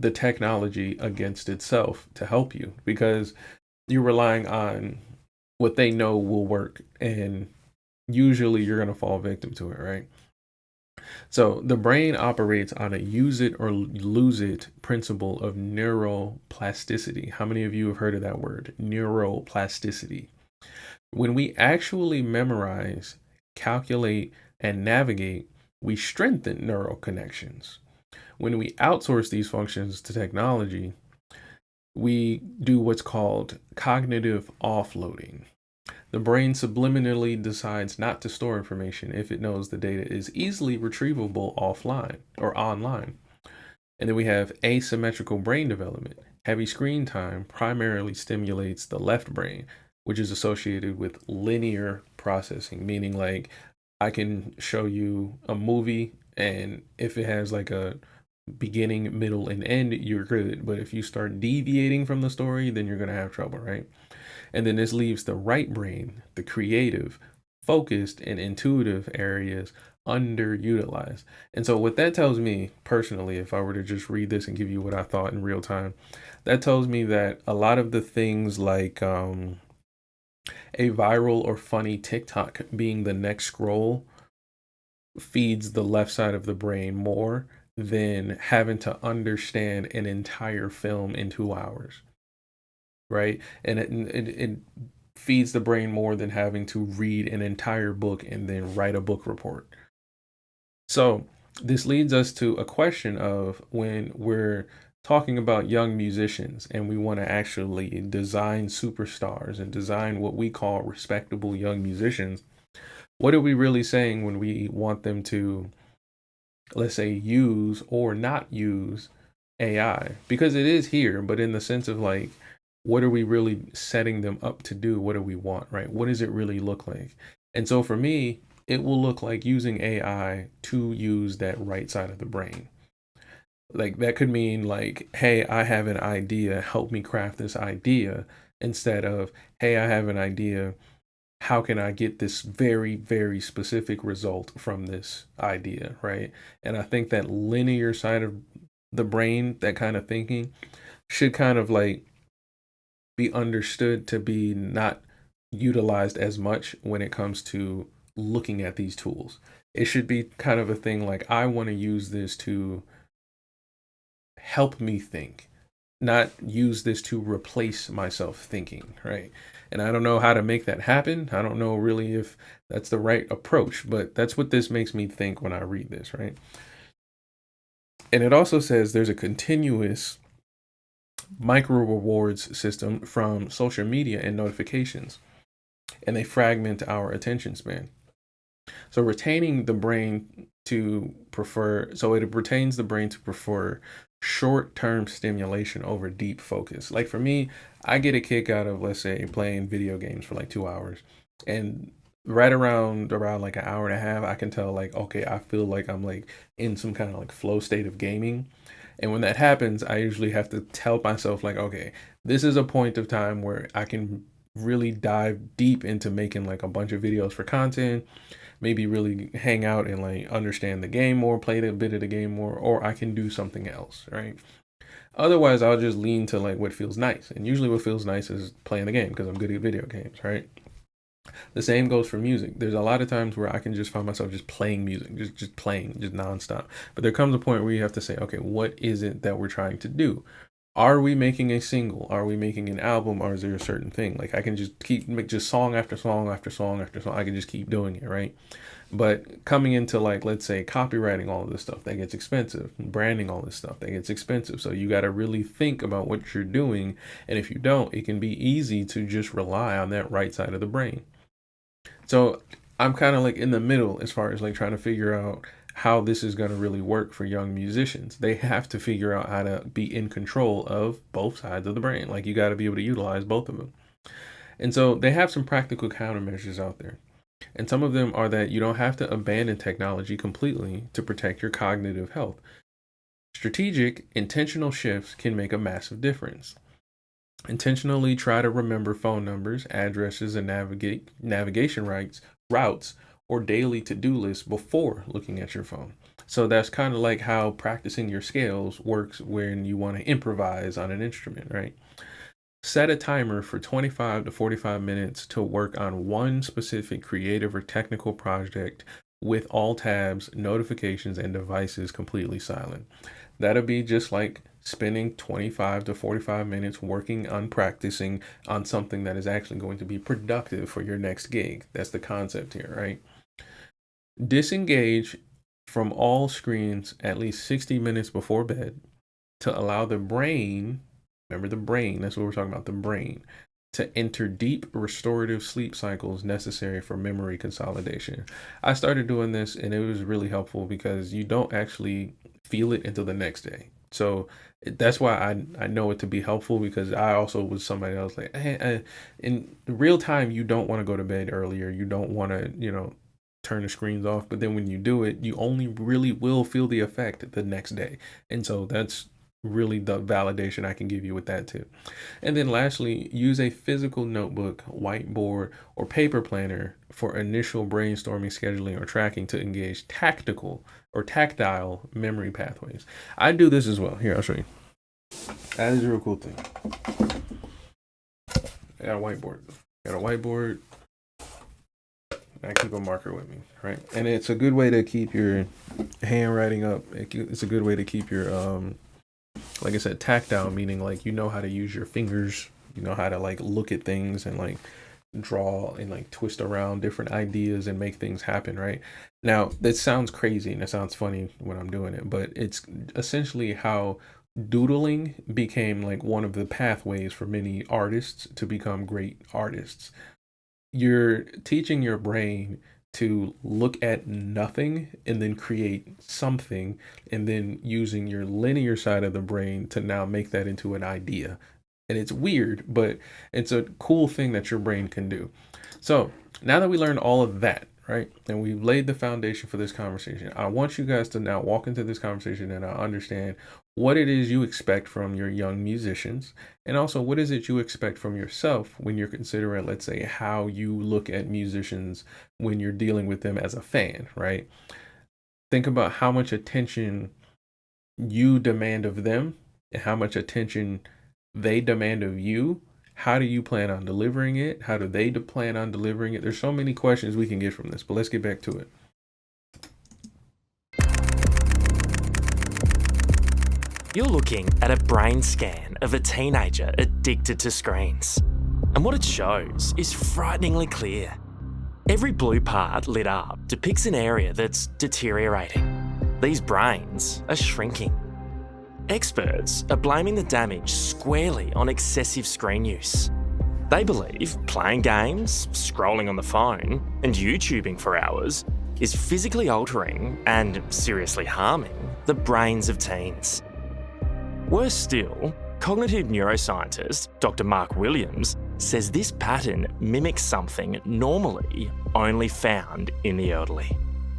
B: the technology against itself to help you, because you're relying on what they know will work, and usually you're going to fall victim to it, right? So the brain operates on a use it or lose it principle of neuroplasticity. How many of you have heard of that word, neuroplasticity? When we actually memorize, calculate, and navigate, we strengthen neural connections. When we outsource these functions to technology, we do what's called cognitive offloading. The brain subliminally decides not to store information if it knows the data is easily retrievable offline or online. And then we have asymmetrical brain development. Heavy screen time primarily stimulates the left brain, which is associated with linear processing, meaning like I can show you a movie, and if it has like a beginning, middle, and end, you're good. But if you start deviating from the story, then you're going to have trouble, right? And then this leaves the right brain, the creative, focused, and intuitive areas underutilized. And so what that tells me personally, if I were to just read this and give you what I thought in real time, that tells me that a lot of the things like a viral or funny TikTok being the next scroll feeds the left side of the brain more than having to understand an entire film in 2 hours, right? And it feeds the brain more than having to read an entire book and then write a book report. So this leads us to a question of, when we're talking about young musicians and we want to actually design superstars and design what we call respectable young musicians, what are we really saying when we want them to, let's say, use or not use AI? Because it is here, but in the sense of like, what are we really setting them up to do? What do we want, right? What does it really look like? And so for me, it will look like using AI to use that right side of the brain. Like that could mean like, hey, I have an idea, help me craft this idea, instead of, hey, I have an idea, how can I get this very, very specific result from this idea, right? And I think that linear side of the brain, that kind of thinking, should kind of like be understood to be not utilized as much when it comes to looking at these tools. It should be kind of a thing like, I want to use this to help me think, not use this to replace myself thinking, right? And I don't know how to make that happen. I don't know really if that's the right approach, but that's what this makes me think when I read this, right? And it also says there's a continuous micro rewards system from social media and notifications, and they fragment our attention span. So retaining the brain to prefer, so it retains the brain to prefer short-term stimulation over deep focus. Like for me, I get a kick out of, let's say, playing video games for like 2 hours, and right around like an hour and a half, I can tell like, okay, I feel like I'm like in some kind of like flow state of gaming. And when that happens, I usually have to tell myself like, okay, this is a point of time where I can really dive deep into making like a bunch of videos for content, maybe really hang out and like understand the game more, play a bit of the game more, or I can do something else, right? Otherwise, I'll just lean to like what feels nice. And usually what feels nice is playing the game because I'm good at video games, right? The same goes for music. There's a lot of times where I can just find myself just playing music, just playing, just nonstop. But there comes a point where you have to say, okay, what is it that we're trying to do? Are we making a single? Are we making an album? Or is there a certain thing? Like I can just make just song after song after song after song. I can just keep doing it, right? But coming into like, let's say, copywriting all of this stuff, that gets expensive. Branding all this stuff, that gets expensive. So you got to really think about what you're doing. And if you don't, it can be easy to just rely on that right side of the brain. So I'm kind of like in the middle as far as like trying to figure out how this is going to really work for young musicians. They have to figure out how to be in control of both sides of the brain. Like you got to be able to utilize both of them. And so they have some practical countermeasures out there. And some of them are that you don't have to abandon technology completely to protect your cognitive health. Strategic, intentional shifts can make a massive difference. Intentionally try to remember phone numbers, addresses, and navigation routes, or daily to-do lists before looking at your phone. So that's kind of like how practicing your scales works when you want to improvise on an instrument, right? Set a timer for 25 to 45 minutes to work on one specific creative or technical project with all tabs, notifications, and devices completely silent. That'll be just like spending 25 to 45 minutes working on practicing on something that is actually going to be productive for your next gig. That's the concept here, right? Disengage from all screens at least 60 minutes before bed to allow the brain, remember the brain, that's what we're talking about, the brain, to enter deep restorative sleep cycles necessary for memory consolidation. I started doing this and it was really helpful because you don't actually feel it until the next day. So that's why I know it to be helpful, because I also was somebody else like, hey, in real time, you don't want to go to bed earlier. You don't want to, turn the screens off. But then when you do it, you only really will feel the effect the next day. And so that's really the validation I can give you with that too. And then lastly, use a physical notebook, whiteboard, or paper planner for initial brainstorming, scheduling, or tracking to engage tactile memory pathways. I do this as well. Here, I'll show you. That is a real cool thing. I got a whiteboard. I keep a marker with me, right? And it's a good way to keep your handwriting up. It's a good way to keep your like I said, tactile, meaning like you know how to use your fingers, you know how to like look at things and like draw and like twist around different ideas and make things happen, right? Now, that sounds crazy and it sounds funny when I'm doing it, but it's essentially how doodling became like one of the pathways for many artists to become great artists. You're teaching your brain to look at nothing and then create something, and then using your linear side of the brain to now make that into an idea. And it's weird, but it's a cool thing that your brain can do. So now that we learned all of that, right, and we've laid the foundation for this conversation, I want you guys to now walk into this conversation and understand what it is you expect from your young musicians, and also what is it you expect from yourself when you're considering, let's say, how you look at musicians when you're dealing with them as a fan, right? Think about how much attention you demand of them and how much attention they demand of you. How do you plan on delivering it? How do they plan on delivering it? There's so many questions we can get from this, but let's get back to it.
H: You're looking at a brain scan of a teenager addicted to screens. And what it shows is frighteningly clear. Every blue part lit up depicts an area that's deteriorating. These brains are shrinking. Experts are blaming the damage squarely on excessive screen use. They believe playing games, scrolling on the phone, and YouTubing for hours is physically altering and seriously harming the brains of teens. Worse still, cognitive neuroscientist Dr. Mark Williams says this pattern mimics something normally only found in the elderly.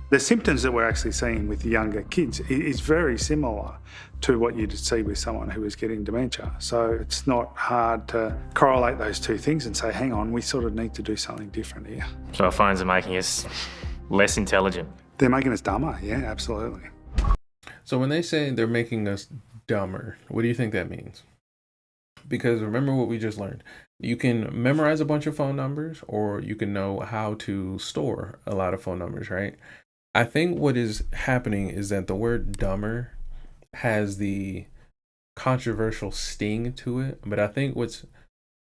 E: The symptoms that we're actually seeing with younger kids is very similar to what you'd see with someone who is getting dementia. So it's not hard to correlate those two things and say, hang on, we sort of need to do something different here.
H: So our phones are making us less intelligent.
E: They're making us dumber, yeah, absolutely.
B: So when they say they're making us dumber, what do you think that means? Because remember what we just learned. You can memorize a bunch of phone numbers, or you can know how to store a lot of phone numbers, right? I think what is happening is that the word dumber has the controversial sting to it, but I think what's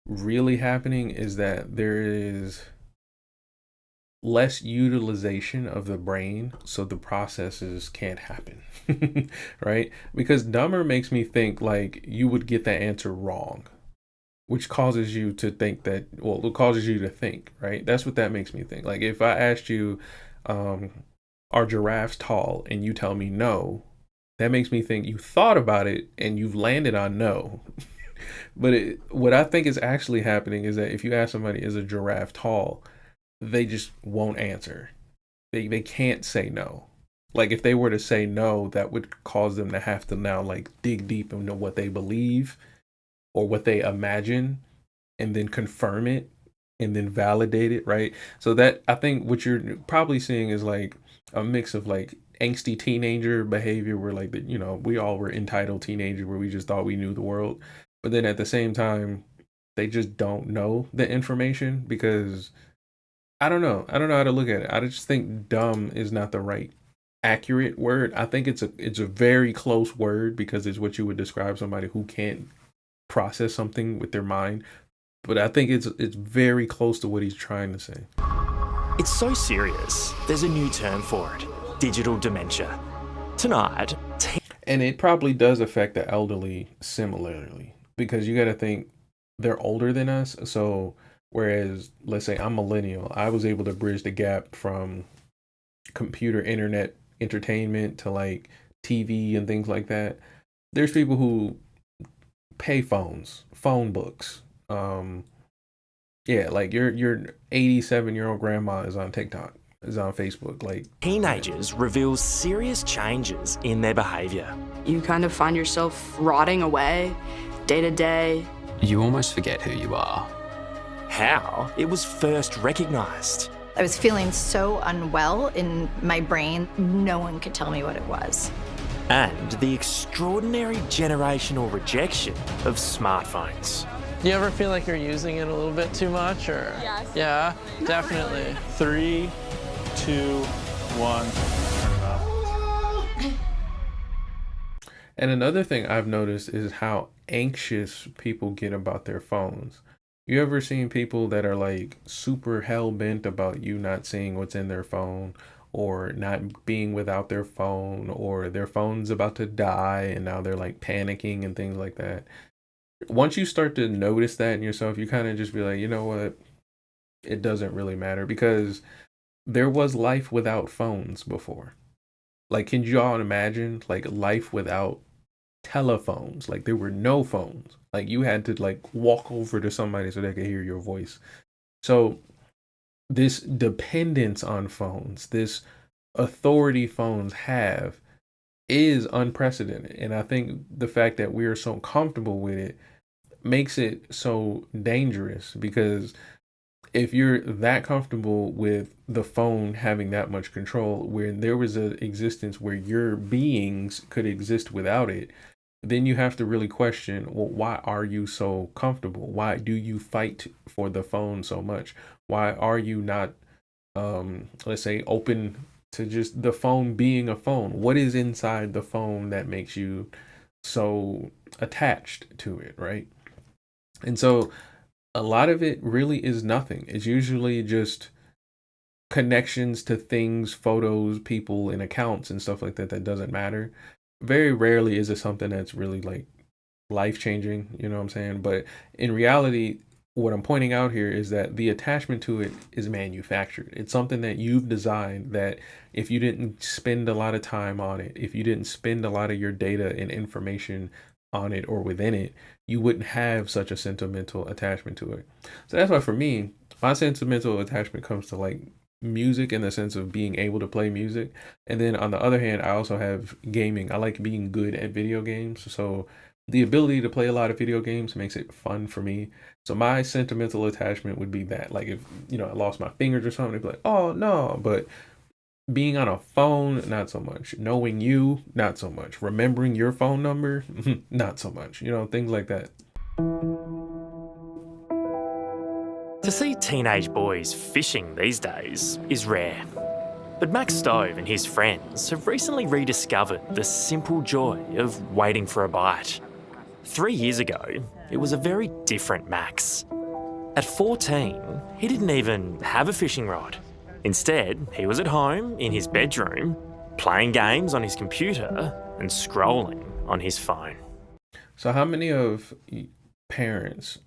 B: really happening is that there is less utilization of the brain, so the processes can't happen, right? Because dumber makes me think like you would get that answer wrong, which causes you to think that, well, it causes you to think, right? That's what that makes me think. Like if I asked you, are giraffes tall, and you tell me no, that makes me think you thought about it and you've landed on no. But what I think is actually happening is that if you ask somebody, is a giraffe tall, they just won't answer. They can't say no. Like if they were to say no, that would cause them to have to now like dig deep into what they believe or what they imagine, and then confirm it and then validate it, right? So that, I think what you're probably seeing is like a mix of like angsty teenager behavior where like, we all were entitled teenagers where we just thought we knew the world. But then at the same time, they just don't know the information because I don't know how to look at it. I just think dumb is not the right accurate word. I think it's a very close word because it's what you would describe somebody who can't process something with their mind. But I think it's very close to what he's trying to say.
H: It's so serious, there's a new term for it: digital dementia. Tonight,
B: and it probably does affect the elderly similarly, because you got to think they're older than us. So whereas, let's say I'm millennial, I was able to bridge the gap from computer internet entertainment to like TV and things like that. There's people who pay phones, phone books. Yeah, like your 87-year-old grandma is on TikTok, is on Facebook. Like,
H: Teenagers reveal serious changes in their behaviour.
F: You kind of find yourself rotting away day to day.
I: You almost forget who you are.
H: How it was first recognised.
G: I was feeling so unwell in my brain, no one could tell me what it was.
H: And the extraordinary generational rejection of smartphones.
J: Do you ever feel like you're using it a little bit too much, or?
K: Yes.
J: Yeah, definitely. 3, 2, 1, turn it off.
B: and another thing I've noticed is how anxious people get about their phones. You ever seen people that are like super hell bent about you not seeing what's in their phone, or not being without their phone, or their phone's about to die and now they're like panicking and things like that? Once you start to notice that in yourself, you kind of just be like, you know what? It doesn't really matter, because there was life without phones before. Like, can you all imagine like life without telephones? Like, there were no phones. Like, you had to like walk over to somebody so they could hear your voice. So this dependence on phones, this authority phones have, is unprecedented. And I think the fact that we are so comfortable with it makes it so dangerous, because if you're that comfortable with the phone having that much control, where there was an existence where your beings could exist without it, then you have to really question, well, why are you so comfortable? Why do you fight for the phone so much? Why are you not, let's say, open to just the phone being a phone? What is inside the phone that makes you so attached to it, right? And so a lot of it really is nothing. It's usually just connections to things, photos, people, and accounts and stuff like that that doesn't matter. Very rarely is it something that's really like life-changing, you know what I'm saying? But in reality, what I'm pointing out here is that the attachment to it is manufactured. It's something that you've designed, that if you didn't spend a lot of time on it, if you didn't spend a lot of your data and information on it or within it, you wouldn't have such a sentimental attachment to it. So that's why for me, my sentimental attachment comes to like music, in the sense of being able to play music. And then on the other hand, I also have gaming. I like being good at video games. So the ability to play a lot of video games makes it fun for me. So my sentimental attachment would be that, like, if, you know, I lost my fingers or something, it'd be like, oh no. But being on a phone, not so much. Knowing you, not so much. Remembering your phone number, not so much. You know, things like that.
H: To see teenage boys fishing these days is rare. But Max Stove and his friends have recently rediscovered the simple joy of waiting for a bite. 3 years ago, it was a very different Max. At 14, he didn't even have a fishing rod. Instead, he was at home in his bedroom, playing games on his computer and scrolling on his phone.
B: So how many of parents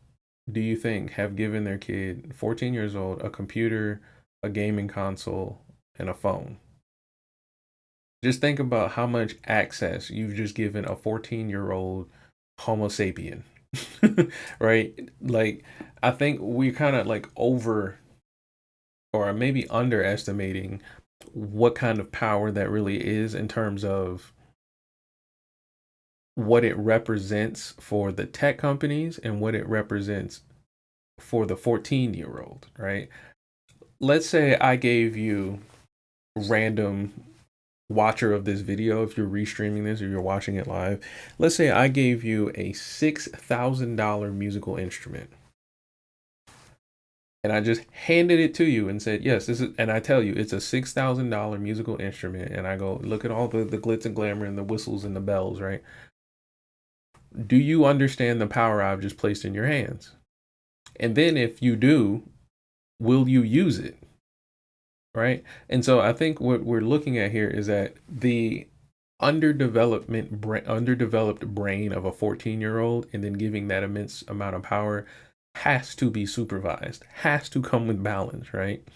B: do you think have given their kid, 14 years old, a computer, a gaming console, and a phone? Just think about how much access you've just given a 14-year-old Homo sapien, right? Like, I think we kind of like or maybe underestimating what kind of power that really is, in terms of what it represents for the tech companies and what it represents for the 14-year-old, right? Let's say I gave you, random watcher of this video, if you're restreaming this or you're watching it live, let's say I gave you a $6,000 musical instrument, and I just handed it to you and said, yes, this is, and I tell you it's a $6,000 musical instrument, and I go, look at all the glitz and glamour and the whistles and the bells, right? Do you understand the power I've just placed in your hands? And then if you do, will you use it? Right? And so I think what we're looking at here is that the underdeveloped brain of a 14-year-old and then giving that immense amount of power has to be supervised, has to come with balance, right?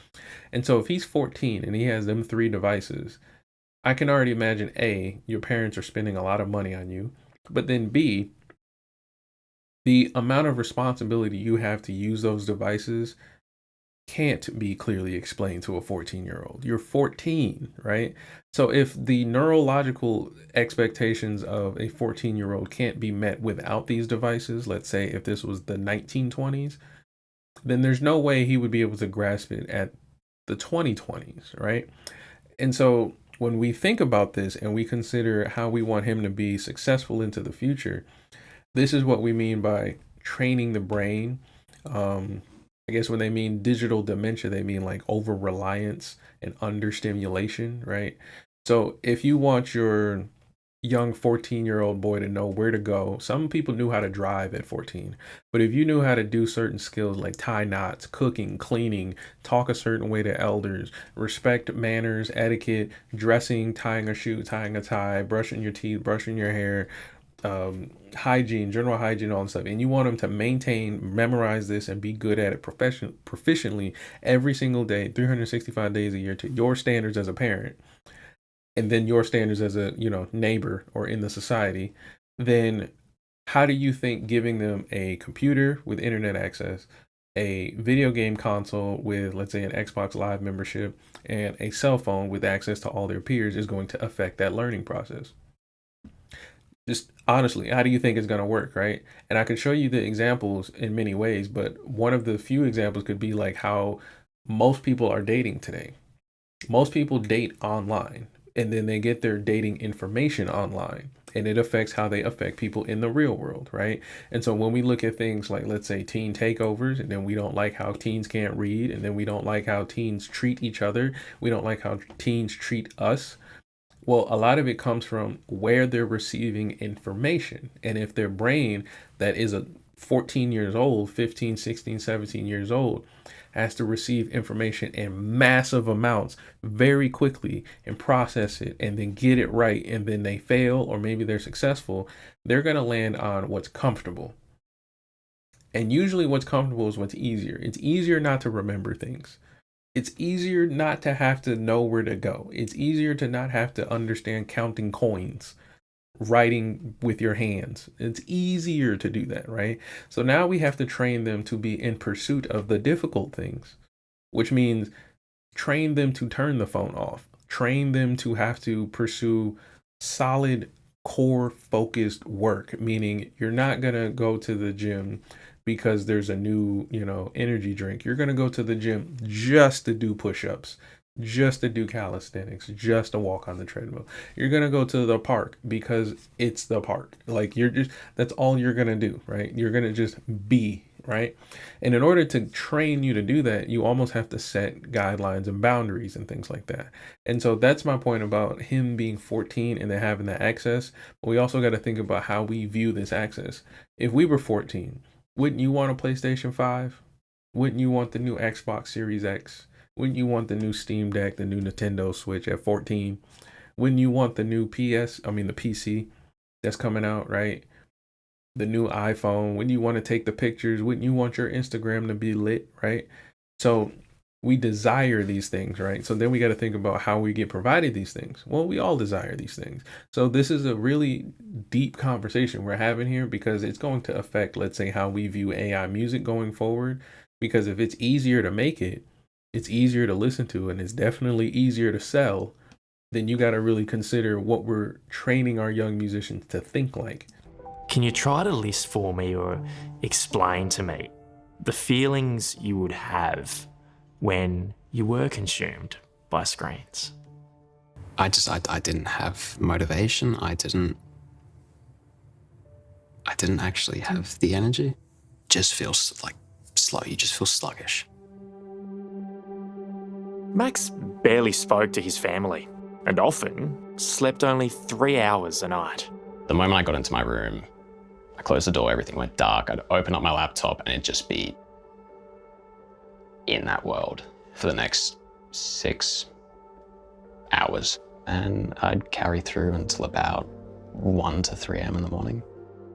B: And so if he's 14 and he has them 3 devices, I can already imagine A, your parents are spending a lot of money on you, but then B, the amount of responsibility you have to use those devices can't be clearly explained to a 14-year-old. You're 14, right? So if the neurological expectations of a 14-year-old can't be met without these devices, let's say if this was the 1920s, then there's no way he would be able to grasp it at the 2020s, right? And so when we think about this and we consider how we want him to be successful into the future, this is what we mean by training the brain. I guess when they mean digital dementia, they mean like over reliance and understimulation, right? So if you want your young 14-year-old boy to know where to go, some people knew how to drive at 14, but if you knew how to do certain skills like tie knots, cooking, cleaning, talk a certain way to elders, respect manners, etiquette, dressing, tying a shoe, tying a tie, brushing your teeth, brushing your hair, hygiene, general hygiene, all that stuff, and you want them to maintain, memorize this, and be good at it proficiently every single day, 365 days a year to your standards as a parent, and then your standards as a neighbor or in the society, then how do you think giving them a computer with internet access, a video game console with, let's say, an Xbox Live membership, and a cell phone with access to all their peers is going to affect that learning process? Just honestly, how do you think it's going to work, right? And I could show you the examples in many ways, but one of the few examples could be like how most people are dating today. Most people date online, and then they get their dating information online, and it affects how they affect people in the real world, right? And so when we look at things like, let's say, teen takeovers, and then we don't like how teens can't read, and then we don't like how teens treat each other, we don't like how teens treat us. Well, a lot of it comes from where they're receiving information. And if their brain that is a 14 years old, 15, 16, 17 years old, has to receive information in massive amounts very quickly and process it and then get it right, and then they fail or maybe they're successful, they're going to land on what's comfortable. And usually what's comfortable is what's easier. It's easier not to remember things. It's easier not to have to know where to go. It's easier to not have to understand counting coins, writing with your hands. It's easier to do that, right? So now we have to train them to be in pursuit of the difficult things, which means train them to turn the phone off, train them to have to pursue solid core focused work, meaning you're not going to go to the gym because there's a new, energy drink. You're going to go to the gym just to do push-ups, just to do calisthenics, just to walk on the treadmill. You're going to go to the park because it's the park. Like that's all you're going to do, right? You're going to just be, right? And in order to train you to do that, you almost have to set guidelines and boundaries and things like that. And so that's my point about him being 14 and then having the access. But we also got to think about how we view this access. If we were 14, wouldn't you want a PlayStation 5? Wouldn't you want the new Xbox Series X? Wouldn't you want the new Steam Deck, the new Nintendo Switch at 14? Wouldn't you want the new the PC that's coming out, right? The new iPhone. Wouldn't you want to take the pictures? Wouldn't you want your Instagram to be lit, right? So we desire these things, right? So then we got to think about how we get provided these things. Well, we all desire these things. So this is a really deep conversation we're having here, because it's going to affect, let's say, how we view AI music going forward. Because if it's easier to make it, it's easier to listen to, and it's definitely easier to sell, then you got to really consider what we're training our young musicians to think like.
H: Can you try to list for me or explain to me the feelings you would have when you were consumed by screens?
I: I didn't have motivation. I didn't actually have the energy. Just feels like slow. You just feel sluggish.
H: Max barely spoke to his family and often slept only 3 hours a night.
I: The moment I got into my room, I closed the door, everything went dark. I'd open up my laptop and it'd just be in that world for the next 6 hours. and I'd carry through until about 1 to 3 a.m. in the morning.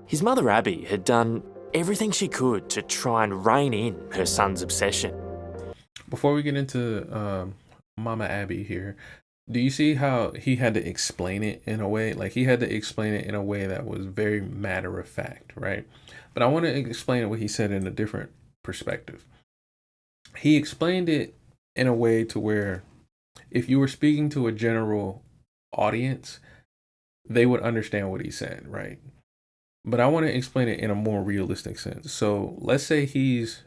H: His mother Abby had done everything she could to try and rein in her son's obsession.
B: Before we get into Mama Abby here, do you see how he had to explain it in a way? Like, he had to explain it in a way that was very matter of fact, right? But I want to explain what he said in a different perspective. He explained it in a way to where if you were speaking to a general audience, they would understand what he said, right? But I want to explain it in a more realistic sense. So let's say he's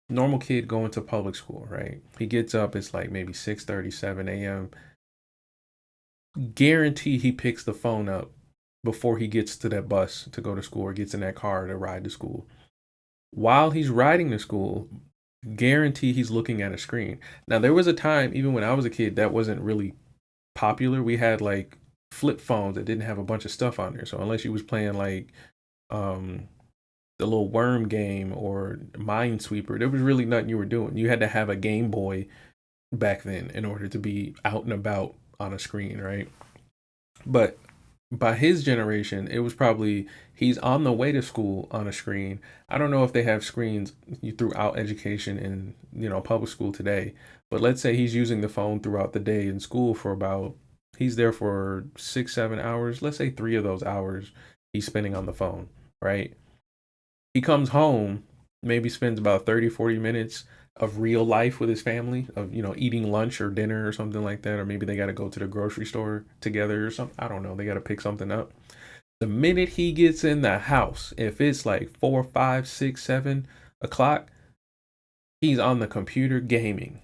B: normal kid going to public school, right? He gets up, it's like maybe 6:30, 7 a.m. Guarantee he picks the phone up before he gets to that bus to go to school or gets in that car to ride to school. While he's riding to school, guarantee he's looking at a screen. Now, there was a time, even when I was a kid, that wasn't really popular. We had like flip phones that didn't have a bunch of stuff on there. So unless you was playing like the little worm game or Minesweeper, there was really nothing you were doing. You had to have a Game Boy back then in order to be out and about on a screen, right? But by his generation, it was probably he's on the way to school on a screen. I don't know if they have screens throughout education in, you know, public school today, but let's say he's using the phone throughout the day in school for about, he's there for 6-7 hours. Let's say 3 of those hours he's spending on the phone, right? He comes home, maybe spends about 30-40 minutes of real life with his family, of, you know, eating lunch or dinner or something like that, or maybe they got to go to the grocery store together or something. I don't know, they got to pick something up. The minute he gets in the house, if it's like 4, 5, 6, 7 o'clock, he's on the computer gaming.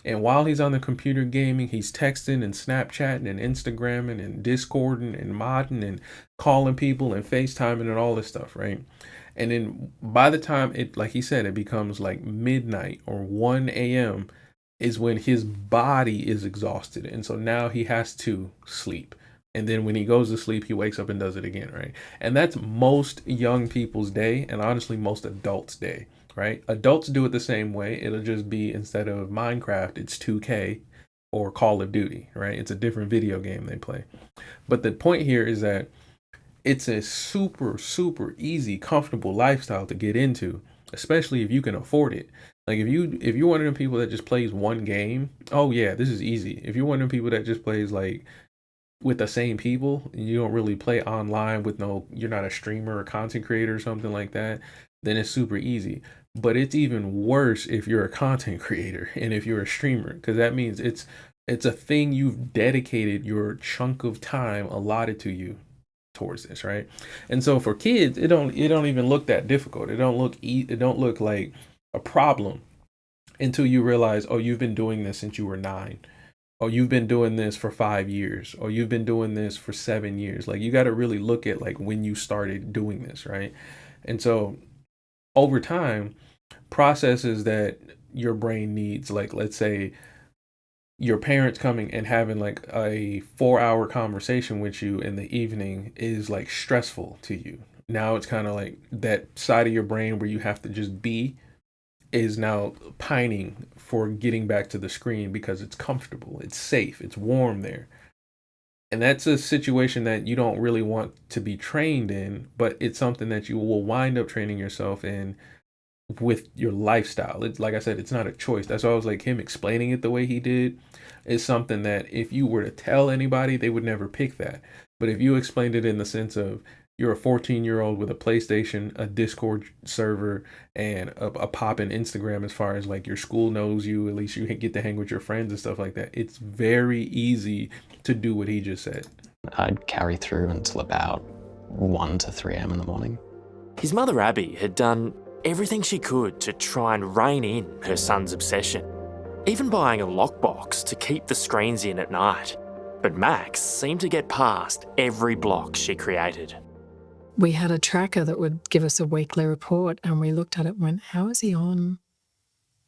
B: And while he's on the computer gaming, he's texting and Snapchatting and Instagramming and Discording and modding and calling people and FaceTiming and all this stuff, right? And then by the time it, like he said, it becomes like midnight or 1 a.m. is when his body is exhausted. And so now he has to sleep. And then when he goes to sleep, he wakes up and does it again, right? And that's most young people's day, and honestly, most adults' day, right? Adults do it the same way. It'll just be, instead of Minecraft, it's 2K or Call of Duty, right? It's a different video game they play. But the point here is that it's a super, super easy, comfortable lifestyle to get into, especially if you can afford it. Like if you're one of them people that just plays one game, oh yeah, this is easy. If you're one of them people that just plays like with the same people, and you don't really play online with you're not a streamer or content creator or something like that, then it's super easy. But it's even worse if you're a content creator and if you're a streamer, because that means it's a thing you've dedicated your chunk of time allotted to you towards this, right? And so for kids, it don't even look that difficult. It don't look like a problem until you realize, oh, you've been doing this since you were 9. Oh, you've been doing this for 5 years. Or you've been doing this for 7 years. Like, you got to really look at like when you started doing this, right? And so over time, processes that your brain needs, like let's say your parents coming and having like a 4-hour conversation with you in the evening is like stressful to you. Now it's kind of like that side of your brain where you have to just be is now pining for getting back to the screen because it's comfortable, it's safe, it's warm there. And that's a situation that you don't really want to be trained in, but it's something that you will wind up training yourself in with your lifestyle. It's like I said, it's not a choice. That's why I was like, him explaining it the way he did is something that if you were to tell anybody, they would never pick that. But if you explained it in the sense of you're a 14-year-old with a PlayStation, a Discord server, and a pop-in Instagram, as far as like your school knows you, at least you get to hang with your friends and stuff like that, it's very easy to do what he just said.
I: I'd carry through until about 1 to 3 a.m. in the morning.
H: His mother Abby had done everything she could to try and rein in her son's obsession, even buying a lockbox to keep the screens in at night. But Max seemed to get past every block she created.
K: We had a tracker that would give us a weekly report, and we looked at it and went, how is he on?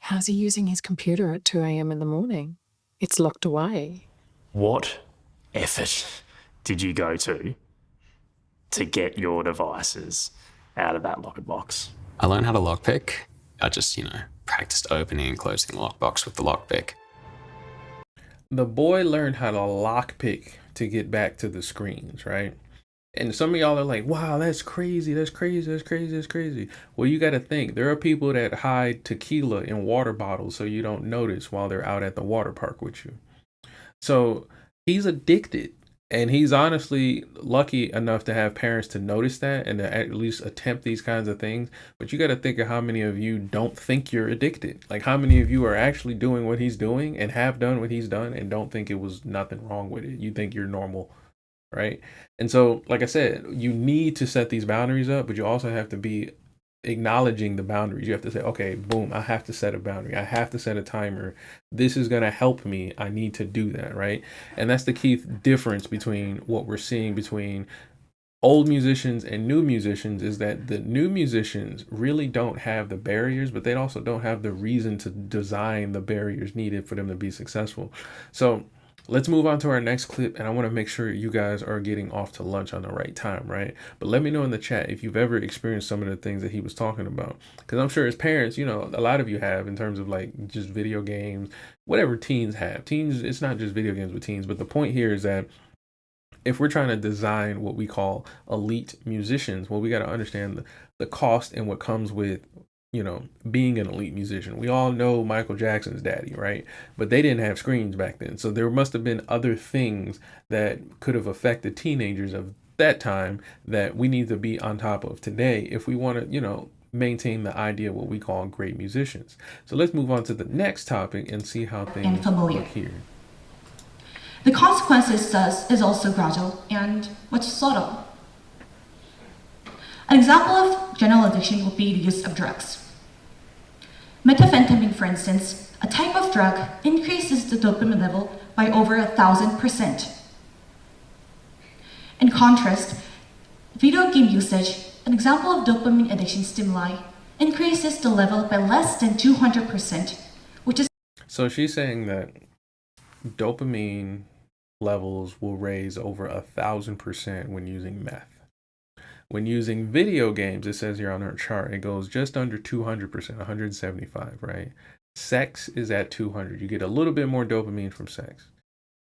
K: How's he using his computer at 2 a.m. in the morning? It's locked away.
H: What effort did you go to get your devices out of that locker box?
I: I learned how to lockpick. I just, practiced opening and closing the lockbox with the lockpick.
B: the boy learned how to lockpick to get back to the screens, right? And some of y'all are like, wow, that's crazy, that's crazy, that's crazy, that's crazy. Well, you got to think, there are people that hide tequila in water bottles so you don't notice while they're out at the water park with you. So he's addicted. And he's honestly lucky enough to have parents to notice that and to at least attempt these kinds of things. But you got to think of how many of you don't think you're addicted. Like how many of you are actually doing what he's doing and have done what he's done and don't think it was nothing wrong with it. You think you're normal, right? And so, like I said, you need to set these boundaries up, but you also have to be acknowledging the boundaries. You have to say, okay, boom, I have to set a boundary. I have to set a timer. This is going to help me. I need to do that, right? And that's the key difference between what we're seeing between old musicians and new musicians is that the new musicians really don't have the barriers, but they also don't have the reason to design the barriers needed for them to be successful. So let's move on to our next clip, and I want to make sure you guys are getting off to lunch on the right time, right? But let me know in the chat if you've ever experienced some of the things that he was talking about, because I'm sure as parents, you know, a lot of you have in terms of like just video games, whatever teens have. Teens, it's not just video games with teens, but the point here is that if we're trying to design what we call elite musicians, well, we got to understand the cost and what comes with, you know, being an elite musician. We all know Michael Jackson's daddy, right? But they didn't have screens back then. So there must have been other things that could have affected teenagers of that time that we need to be on top of today if we want to, you know, maintain the idea of what we call great musicians. So let's move on to the next topic and see how things look here.
L: The consequences thus is also gradual and much subtle. An example of general addiction would be the use of drugs. Methamphetamine, for instance, a type of drug, increases the dopamine level by over 1,000%. In contrast, video game usage, an example of dopamine addiction stimuli, increases the level by less than 200%, which is...
B: So she's saying that dopamine levels will raise over 1,000% when using meth. When using video games, it says here on her chart, it goes just under 200%, 175, right? Sex is at 200. You get a little bit more dopamine from sex.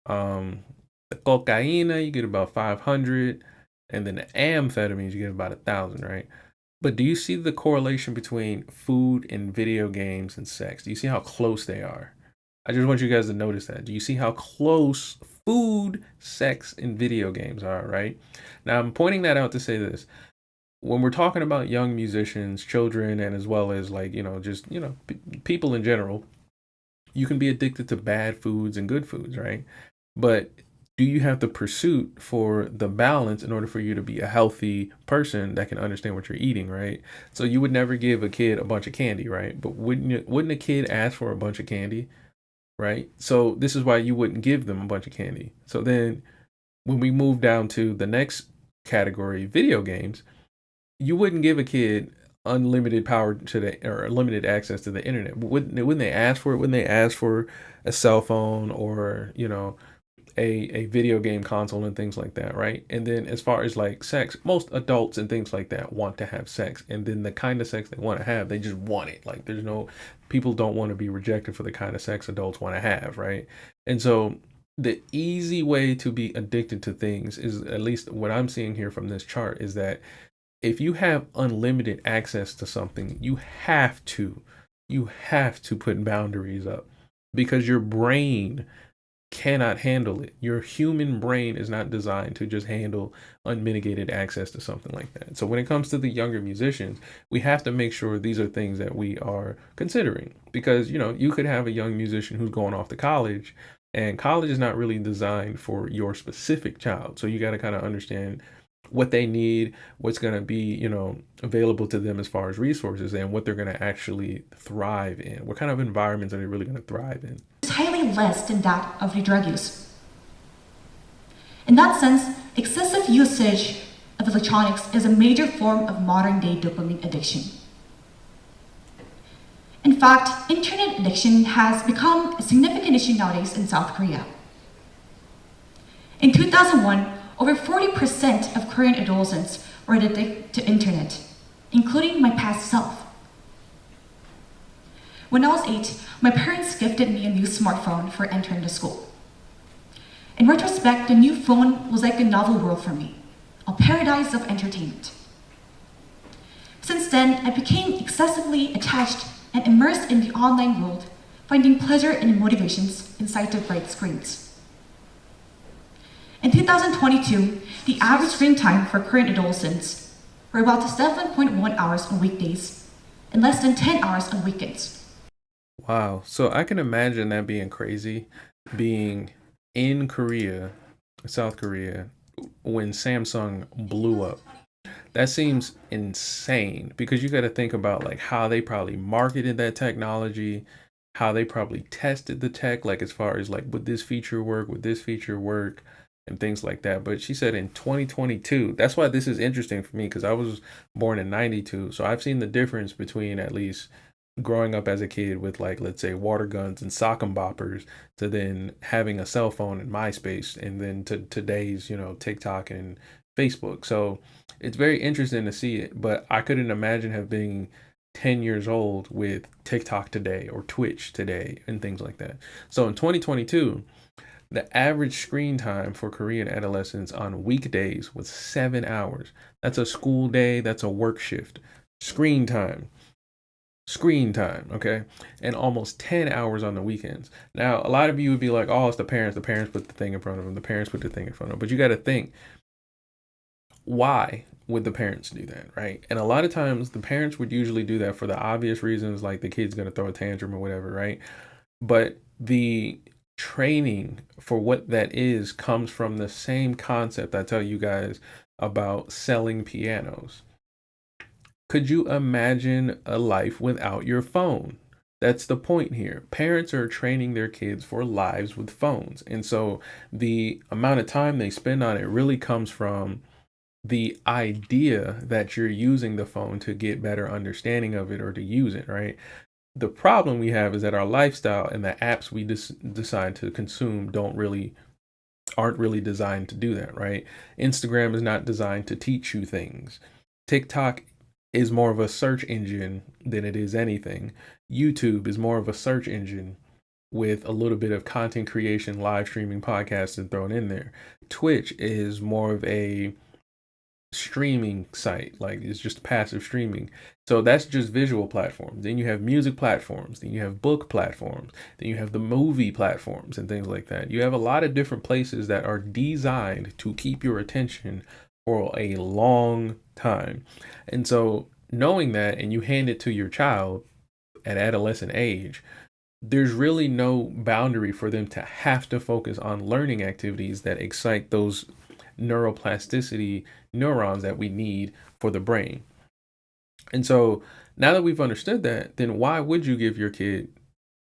B: The cocaine, you get about 500. And then the amphetamines, you get about 1,000, right? But do you see the correlation between food and video games and sex? Do you see how close they are? I just want you guys to notice that. Do you see how close food, sex, and video games are, right? Now, I'm pointing that out to say this. When we're talking about young musicians, children, and as well as like, you know, just, you know, people in general, you can be addicted to bad foods and good foods, right? But do you have the pursuit for the balance in order for you to be a healthy person that can understand what you're eating, right? So you would never give a kid a bunch of candy, right? But wouldn't a kid ask for a bunch of candy? Right? So this is why you wouldn't give them a bunch of candy. So then when we move down to the next category, video games, you wouldn't give a kid unlimited power to the, or limited access to the internet. Wouldn't they ask for it? Wouldn't they ask for a cell phone or, you know, a video game console and things like that, right? And then as far as like sex, most adults and things like that want to have sex, and then the kind of sex they want to have, they just want it. Like there's no, people don't want to be rejected for the kind of sex adults want to have, right? And so the easy way to be addicted to things is, at least what I'm seeing here from this chart, is that if you have unlimited access to something, you have to put boundaries up, because your brain cannot handle it. Your human brain is not designed to just handle unmitigated access to something like that. So when it comes to the younger musicians, we have to make sure these are things that we are considering, because, you know, you could have a young musician who's going off to college, and college is not really designed for your specific child. So you got to kind of understand what they need, what's going to be, you know, available to them as far as resources, and what they're going to actually thrive in. What kind of environments are they really going to thrive in?
L: Is highly less than that of the drug use. In that sense, excessive usage of electronics is a major form of modern-day dopamine addiction. In fact, internet addiction has become a significant issue nowadays in South Korea. In 2001, over 40% of Korean adolescents were addicted to internet, including my past self. When I was 8, my parents gifted me a new smartphone for entering the school. In retrospect, the new phone was like a novel world for me, a paradise of entertainment. Since then, I became excessively attached and immersed in the online world, finding pleasure and motivations inside the bright screens. In 2022, the average screen time for current adolescents were about 7.1 hours on weekdays and less than 10 hours on weekends.
B: Wow. So I can imagine that being crazy, being in Korea, South Korea, when Samsung blew up. That seems insane because you got to think about like how they probably marketed that technology, how they probably tested the tech, like as far as like, would this feature work? Would this feature work? And things like that. But she said in 2022, that's why this is interesting for me because I was born in 92. So I've seen the difference between at least growing up as a kid with like, let's say water guns and sock and boppers to then having a cell phone and MySpace and then to today's, you know, TikTok and Facebook. So it's very interesting to see it, but I couldn't imagine have been 10 years old with TikTok today or Twitch today and things like that. So in 2022, the average screen time for Korean adolescents on weekdays was 7 hours. That's a school day. That's a work shift. Screen time, okay? And almost 10 hours on the weekends. Now, a lot of you would be like, oh, it's the parents. The parents put the thing in front of them. The parents put the thing in front of them. But you got to think, why would the parents do that, right? And a lot of times the parents would usually do that for the obvious reasons, like the kid's going to throw a tantrum or whatever, right? But the training for what that is comes from the same concept I tell you guys about selling pianos. Could you imagine a life without your phone? That's the point here. Parents are training their kids for lives with phones. And so the amount of time they spend on it really comes from the idea that you're using the phone to get better understanding of it or to use it, right? The problem we have is that our lifestyle and the apps we decide to consume aren't really designed to do that, right? Instagram is not designed to teach you things. TikTok is more of a search engine than it is anything. YouTube is more of a search engine with a little bit of content creation, live streaming, podcasting thrown in there. Twitch is more of a streaming site, like it's just passive streaming. So that's just visual platforms. Then you have music platforms, then you have book platforms, then you have the movie platforms and things like that. You have a lot of different places that are designed to keep your attention for a long time. And so knowing that, and you hand it to your child at adolescent age, there's really no boundary for them to have to focus on learning activities that excite those neuroplasticity neurons that we need for the brain. And so now that we've understood that, then why would you give your kid,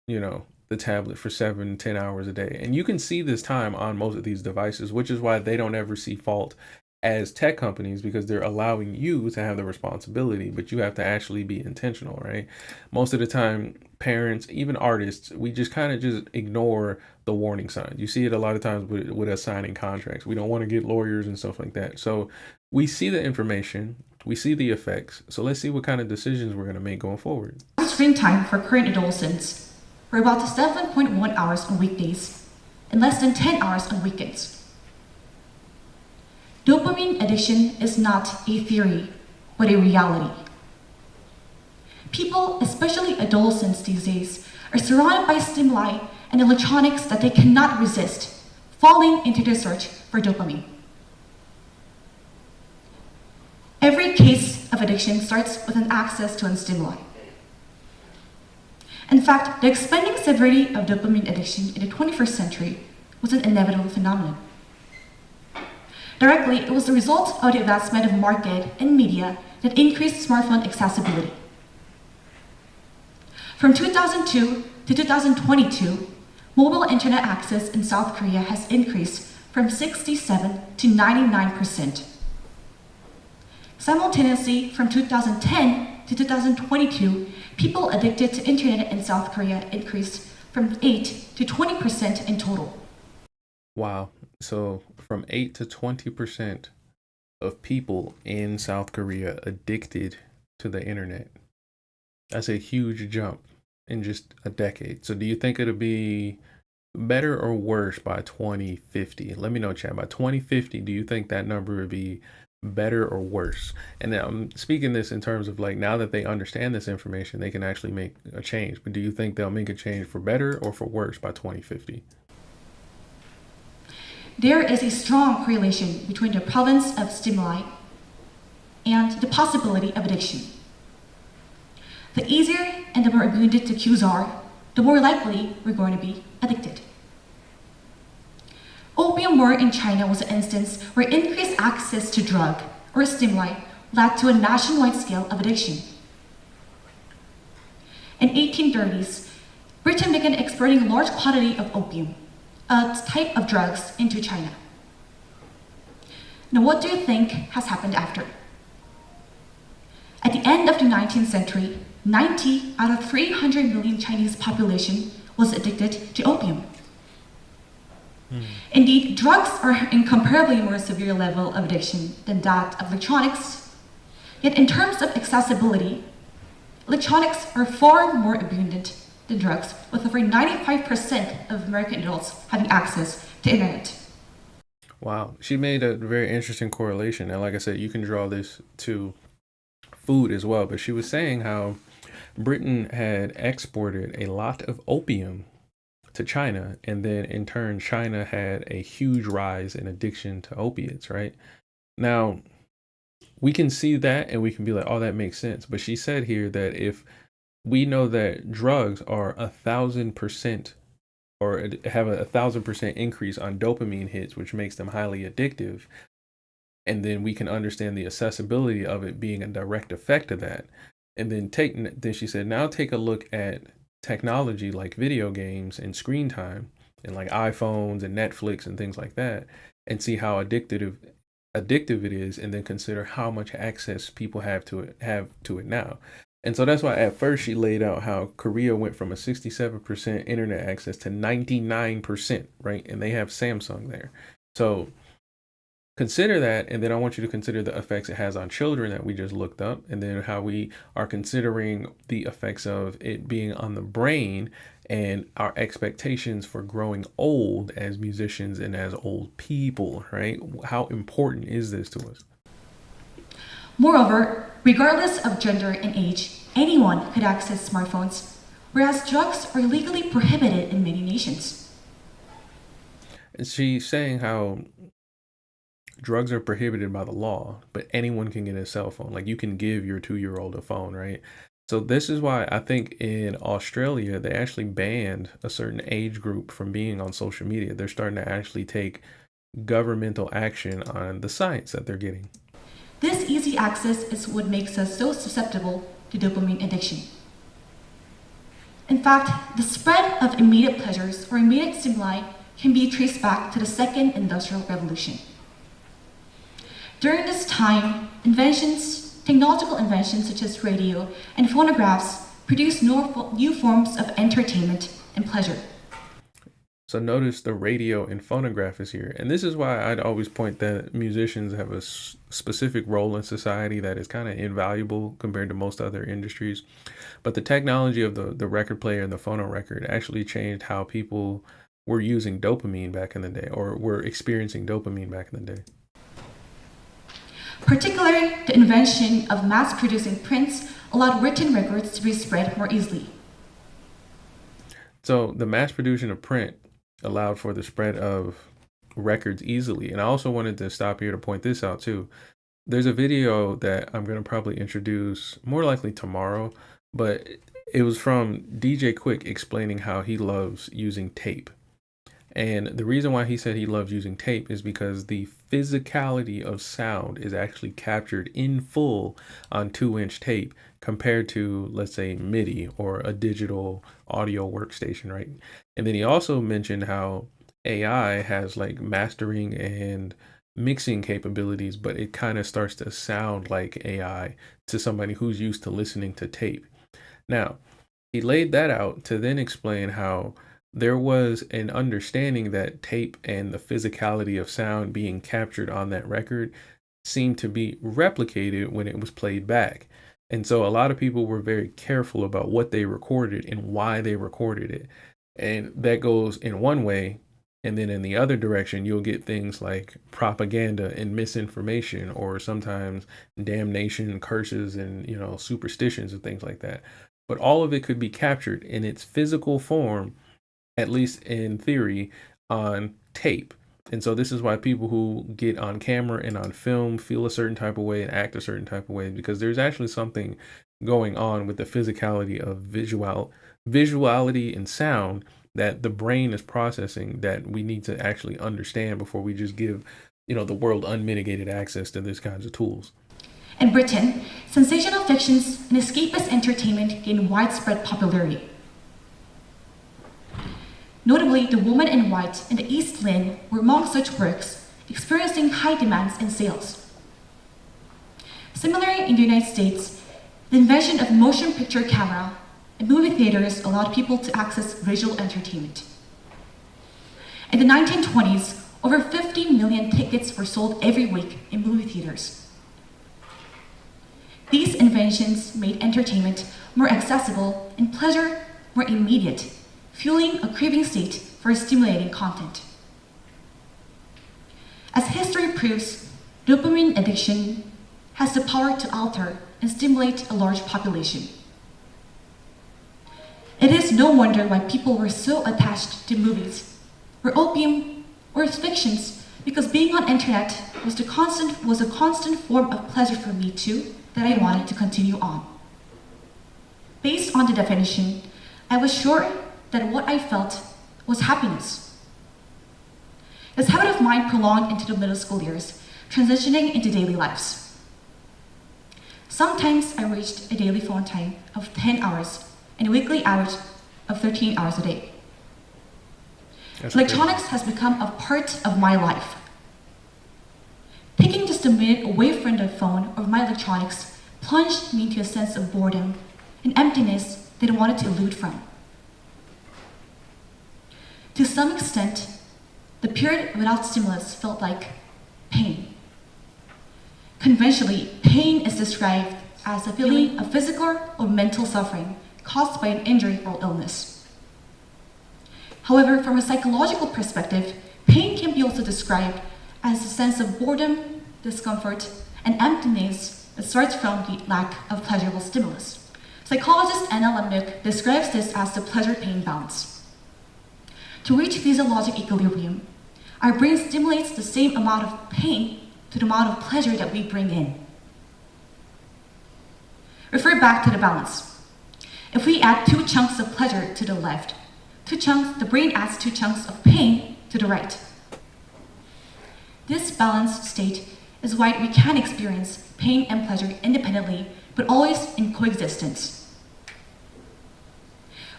B: you know, the tablet for 7-10 hours a day? And you can see this time on most of these devices, which is why they don't ever see fault as tech companies, because they're allowing you to have the responsibility, but you have to actually be intentional, right? Most of the time, parents, even artists, we just kind of just ignore the warning signs. You see it a lot of times with us signing contracts. We don't want to get lawyers and stuff like that. So we see the information, we see the effects. So let's see what kind of decisions we're going to make going forward.
L: Screen time for current adolescents were about 7.1 hours on weekdays and less than 10 hours on weekends. Dopamine addiction is not a theory, but a reality. People, especially adolescents these days, are surrounded by stimuli and electronics that they cannot resist, falling into the search for dopamine. Every case of addiction starts with an access to a stimuli. In fact, the expanding severity of dopamine addiction in the 21st century was an inevitable phenomenon. Directly, it was the result of the advancement of market and media that increased smartphone accessibility. From 2002 to 2022, mobile internet access in South Korea has increased from 67 to 99%. Simultaneously, from 2010 to 2022, people addicted to internet in South Korea increased from 8 to 20% in total.
B: Wow. So from 8 to 20% of people in South Korea addicted to the internet. That's a huge jump in just a decade. So do you think it'll be better or worse by 2050? Let me know, chat. By 2050, do you think that number would be better or worse? And now I'm speaking this in terms of like, now that they understand this information, they can actually make a change. But do you think they'll make a change for better or for worse by 2050?
L: There is a strong correlation between the prevalence of stimuli and the possibility of addiction. The easier and the more abundant the cues are, the more likely we're going to be addicted. Opium war in China was an instance where increased access to drug or stimuli led to a nationwide scale of addiction. In 1830s, Britain began exporting large quantity of opium, a type of drugs, into China. Now, what do you think has happened after? At the end of the 19th century, 90 out of 300 million Chinese population was addicted to opium. Indeed, drugs are incomparably more severe level of addiction than that of electronics. Yet in terms of accessibility, electronics are far more abundant than drugs, with over 95% of American adults having access to internet.
B: Wow, she made a very interesting correlation. And like I said, you can draw this to food as well. But she was saying how Britain had exported a lot of opium to China, and then in turn, China had a huge rise in addiction to opiates, right? Now, we can see that and we can be like, oh, that makes sense. But she said here that if we know that drugs are 1,000% or have 1,000% increase on dopamine hits, which makes them highly addictive, and then we can understand the accessibility of it being a direct effect of that. And then she said, now take a look at technology like video games and screen time and like iPhones and Netflix and things like that, and see how addictive it is, and then consider how much access people have to it now. And so that's why at first she laid out how Korea went from a 67% internet access to 99%, right? And they have Samsung there. So consider that, and then I want you to consider the effects it has on children that we just looked up, and then how we are considering the effects of it being on the brain and our expectations for growing old as musicians and as old people, right? How important is this to us?
L: Moreover, regardless of gender and age, anyone could access smartphones, whereas drugs are legally prohibited in many nations.
B: And she's saying how drugs are prohibited by the law, but anyone can get a cell phone. Like, you can give your 2-year-old a phone, right? So this is why I think in Australia, they actually banned a certain age group from being on social media. They're starting to actually take governmental action on the science that they're getting.
L: This easy access is what makes us so susceptible to dopamine addiction. In fact, the spread of immediate pleasures or immediate stimuli can be traced back to the Second Industrial Revolution. During this time, technological inventions such as radio and phonographs produced new forms of entertainment and pleasure.
B: So notice the radio and phonograph is here. And this is why I'd always point that musicians have a specific role in society that is kind of invaluable compared to most other industries. But the technology of the record player and the phono record actually changed how people were using dopamine back in the day, or were experiencing dopamine back in the day.
L: Particularly, the invention of mass-producing prints allowed written records to be spread more easily.
B: So the mass production of print allowed for the spread of records easily. And I also wanted to stop here to point this out too. There's a video that I'm going to probably introduce more likely tomorrow, but it was from DJ Quick explaining how he loves using tape. And the reason why he said he loves using tape is because the physicality of sound is actually captured in full on 2-inch tape compared to, let's say, MIDI or a digital audio workstation, right? And then he also mentioned how AI has like mastering and mixing capabilities, but it kind of starts to sound like AI to somebody who's used to listening to tape. Now, he laid that out to then explain how there was an understanding that tape and the physicality of sound being captured on that record seemed to be replicated when it was played back. And so a lot of people were very careful about what they recorded and why they recorded it. And that goes in one way. And then in the other direction, you'll get things like propaganda and misinformation, or sometimes damnation, curses, and, you know, superstitions and things like that. But all of it could be captured in its physical form, at least in theory, on tape. And so this is why people who get on camera and on film feel a certain type of way and act a certain type of way, because there's actually something going on with the physicality of visuality and sound that the brain is processing that we need to actually understand before we just give, you know, the world unmitigated access to these kinds of tools.
L: In Britain, sensational fictions and escapist entertainment gained widespread popularity. Notably, The Woman in White and The East Lynne were among such works, experiencing high demands in sales. Similarly, in the United States, the invention of motion picture camera and movie theaters allowed people to access visual entertainment. In the 1920s, over 50 million tickets were sold every week in movie theaters. These inventions made entertainment more accessible and pleasure more immediate, fueling a craving state for stimulating content. As history proves, dopamine addiction has the power to alter and stimulate a large population. It is no wonder why people were so attached to movies, or opium, or fictions, because being on internet was a constant form of pleasure for me too, that I wanted to continue on. Based on the definition, I was sure that what I felt was happiness. This habit of mine prolonged into the middle school years, transitioning into daily lives. Sometimes I reached a daily phone time of 10 hours and a weekly average of 13 hours a day. Electronics has become a part of my life. Taking just a minute away from the phone or my electronics plunged me into a sense of boredom and emptiness that I wanted to elude from. To some extent, the period without stimulus felt like pain. Conventionally, pain is described as a feeling of physical or mental suffering caused by an injury or illness. However, from a psychological perspective, pain can be also described as a sense of boredom, discomfort, and emptiness that starts from the lack of pleasurable stimulus. Psychologist Anna Lemnick describes this as the pleasure-pain balance. To reach physiologic equilibrium, our brain stimulates the same amount of pain to the amount of pleasure that we bring in. Refer back to the balance. If we add 2 chunks of pleasure to the left, the brain adds 2 chunks of pain to the right. This balanced state is why we can experience pain and pleasure independently, but always in coexistence.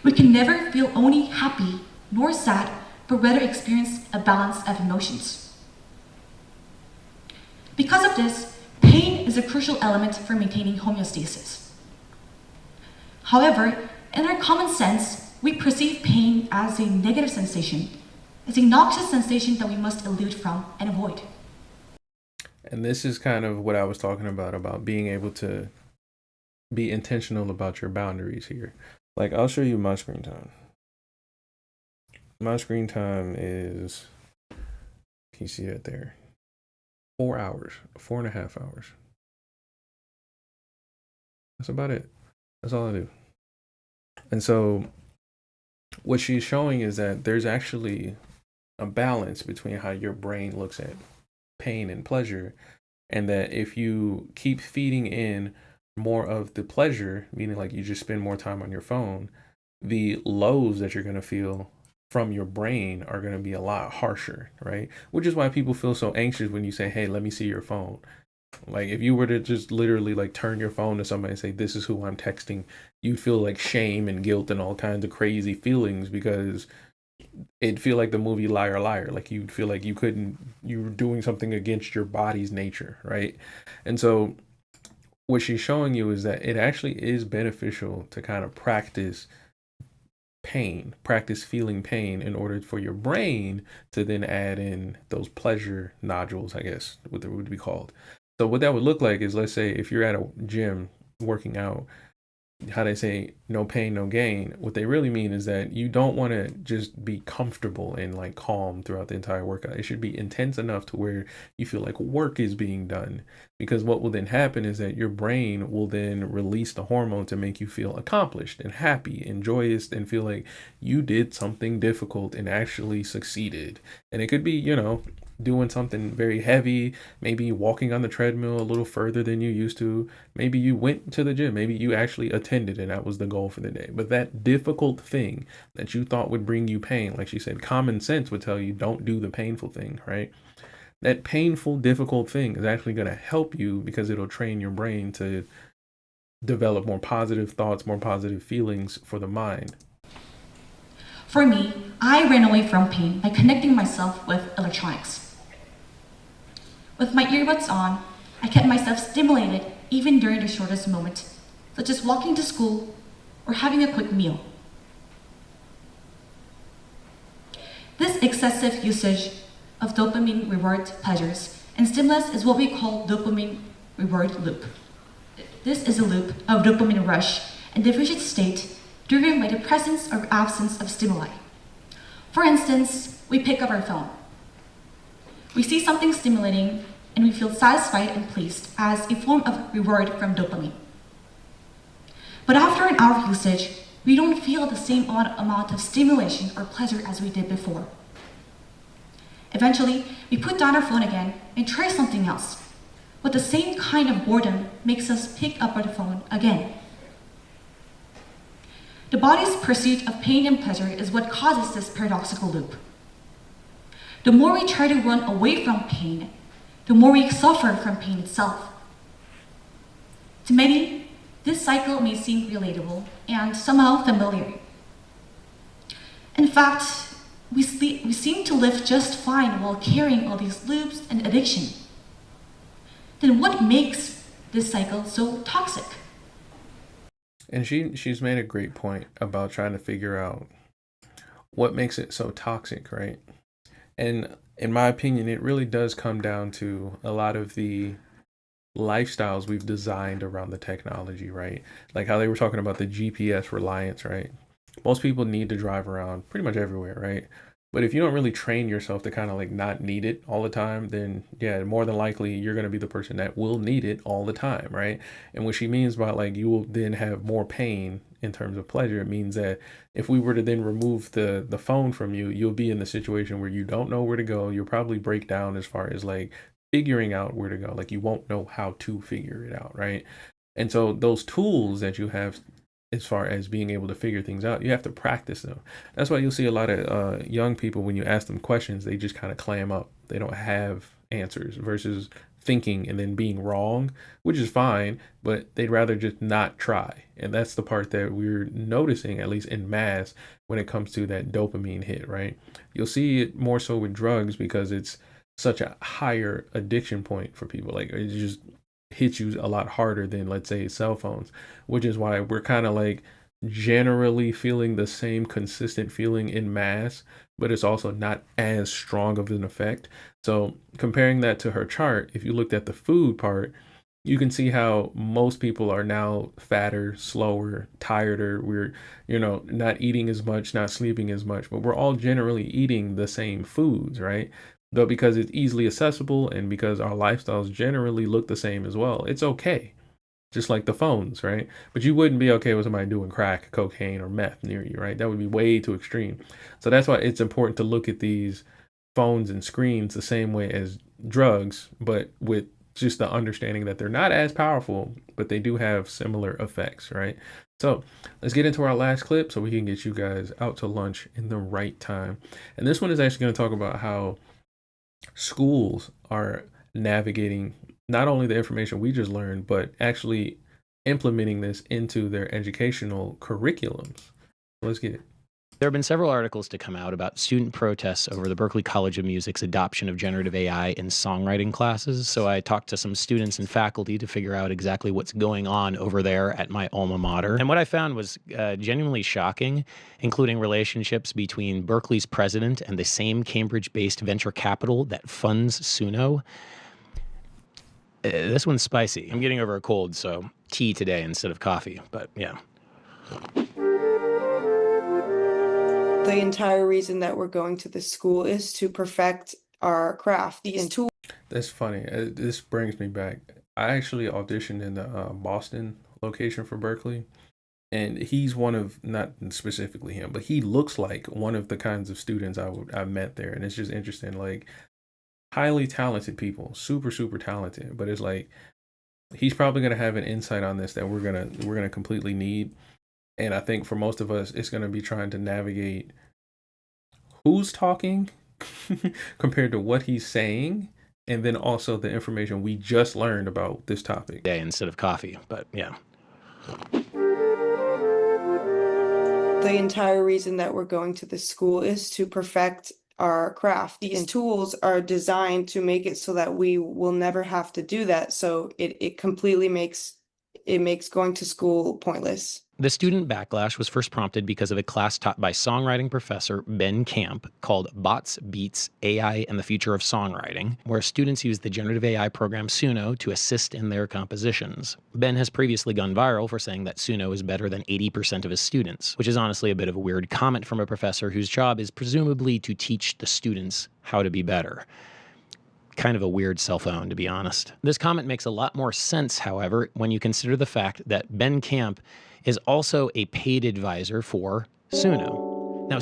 L: We can never feel only happy nor sad, but rather experience a balance of emotions. Because of this, pain is a crucial element for maintaining homeostasis. However, in our common sense, we perceive pain as a negative sensation, as a noxious sensation that we must elude from and avoid.
B: And this is kind of what I was talking about being able to be intentional about your boundaries here. Like, I'll show you my screen time. My screen time is, can you see it there? 4 hours, 4.5 hours. That's about it. That's all I do. And so what she's showing is that there's actually a balance between how your brain looks at pain and pleasure, and that if you keep feeding in more of the pleasure, meaning like you just spend more time on your phone, the lows that you're going to feel from your brain are going to be a lot harsher, right? Which is why people feel so anxious when you say, hey, let me see your phone. Like, if you were to just literally like turn your phone to somebody and say, this is who I'm texting, you'd feel like shame and guilt and all kinds of crazy feelings, because it'd feel like the movie Liar Liar. Like, you'd feel like you were doing something against your body's nature, right? And so what she's showing you is that it actually is beneficial to kind of practice feeling pain in order for your brain to then add in those pleasure nodules, I guess, what it would be called. So what that would look like is, let's say if you're at a gym working out how they say no pain, no gain. What they really mean is that you don't want to just be comfortable and like calm throughout the entire workout. It should be intense enough to where you feel like work is being done, because what will then happen is that your brain will then release the hormone to make you feel accomplished and happy and joyous and feel like you did something difficult and actually succeeded. And it could be, you know, doing something very heavy, maybe walking on the treadmill a little further than you used to. Maybe you went to the gym, maybe you actually attended and that was the goal for the day. But that difficult thing that you thought would bring you pain, like she said, common sense would tell you don't do the painful thing, right? That painful, difficult thing is actually going to help you because it'll train your brain to develop more positive thoughts, more positive feelings for the mind.
L: For me, I ran away from pain by connecting myself with electronics. With my earbuds on, I kept myself stimulated even during the shortest moment, such as walking to school or having a quick meal. This excessive usage of dopamine reward pleasures and stimulus is what we call dopamine reward loop. This is a loop of dopamine rush and deficient state driven by the presence or absence of stimuli. For instance, we pick up our phone. We see something stimulating and we feel satisfied and pleased as a form of reward from dopamine. But after an hour of usage, we don't feel the same amount of stimulation or pleasure as we did before. Eventually, we put down our phone again and try something else, but the same kind of boredom makes us pick up our phone again. The body's pursuit of pain and pleasure is what causes this paradoxical loop. The more we try to run away from pain, the more we suffer from pain itself. To many, this cycle may seem relatable and somehow familiar. In fact, we seem to live just fine while carrying all these loops and addiction. Then what makes this cycle so toxic?
B: And she's made a great point about trying to figure out what makes it so toxic, right? And in my opinion, it really does come down to a lot of the lifestyles we've designed around the technology, right? Like how they were talking about the GPS reliance, right? Most people need to drive around pretty much everywhere, right? But if you don't really train yourself to kind of like not need it all the time, then yeah, more than likely you're going to be the person that will need it all the time, right? And what she means by like you will then have more pain in terms of pleasure, it means that if we were to then remove the phone from you, you'll be in the situation where you don't know where to go. You'll probably break down as far as like figuring out where to go. Like you won't know how to figure it out, right? And so those tools that you have as far as being able to figure things out, you have to practice them. That's why you'll see a lot of young people, when you ask them questions, they just kind of clam up. They don't have answers versus thinking and then being wrong, which is fine, but they'd rather just not try. And that's the part that we're noticing, at least in mass, when it comes to that dopamine hit, right? You'll see it more so with drugs because it's such a higher addiction point for people. Like it just hits you a lot harder than, let's say, cell phones, which is why we're kind of like generally feeling the same consistent feeling in mass, but it's also not as strong of an effect. So comparing that to her chart, if you looked at the food part, you can see how most people are now fatter, slower, tireder. We're, not eating as much, not sleeping as much, but we're all generally eating the same foods, right? Though because it's easily accessible and because our lifestyles generally look the same as well, it's okay. Just like the phones, right? But you wouldn't be okay with somebody doing crack, cocaine, or meth near you, right? That would be way too extreme. So that's why it's important to look at these phones and screens the same way as drugs, but with just the understanding that they're not as powerful, but they do have similar effects, right? So let's get into our last clip so we can get you guys out to lunch in the right time. And this one is actually going to talk about how schools are navigating not only the information we just learned, but actually implementing this into their educational curriculums. Let's get it.
I: There have been several articles to come out about student protests over the Berklee College of Music's adoption of generative AI in songwriting classes. So I talked to some students and faculty to figure out exactly what's going on over there at my alma mater. And what I found was genuinely shocking, including relationships between Berklee's president and the same Cambridge-based venture capital that funds Suno. This one's spicy. I'm getting over a cold, so tea today instead of coffee, but yeah.
M: The entire reason that we're going to this school is to perfect our craft. These tools.
B: That's funny. This brings me back. I actually auditioned in the Boston location for Berklee, and he's one of, not specifically him, but he looks like one of the kinds of students I met there, and it's just interesting. Like, highly talented people, super talented, but it's like he's probably gonna have an insight on this that we're gonna completely need. And I think for most of us, it's going to be trying to navigate who's talking compared to what he's saying, and then also the information we just learned about this topic.
I: Day instead of coffee, but yeah.
M: The entire reason that we're going to this school is to perfect our craft. These tools are designed to make it so that we will never have to do that. So it completely makes going to school pointless.
I: The student backlash was first prompted because of a class taught by songwriting professor Ben Camp called Bots, Beats, AI, and the Future of Songwriting, where students use the generative AI program Suno to assist in their compositions. Ben has previously gone viral for saying that Suno is better than 80% of his students, which is honestly a bit of a weird comment from a professor whose job is presumably to teach the students how to be better. Kind of a weird cell phone, to be honest. This comment makes a lot more sense, however, when you consider the fact that Ben Camp is also a paid advisor for Suno. Now,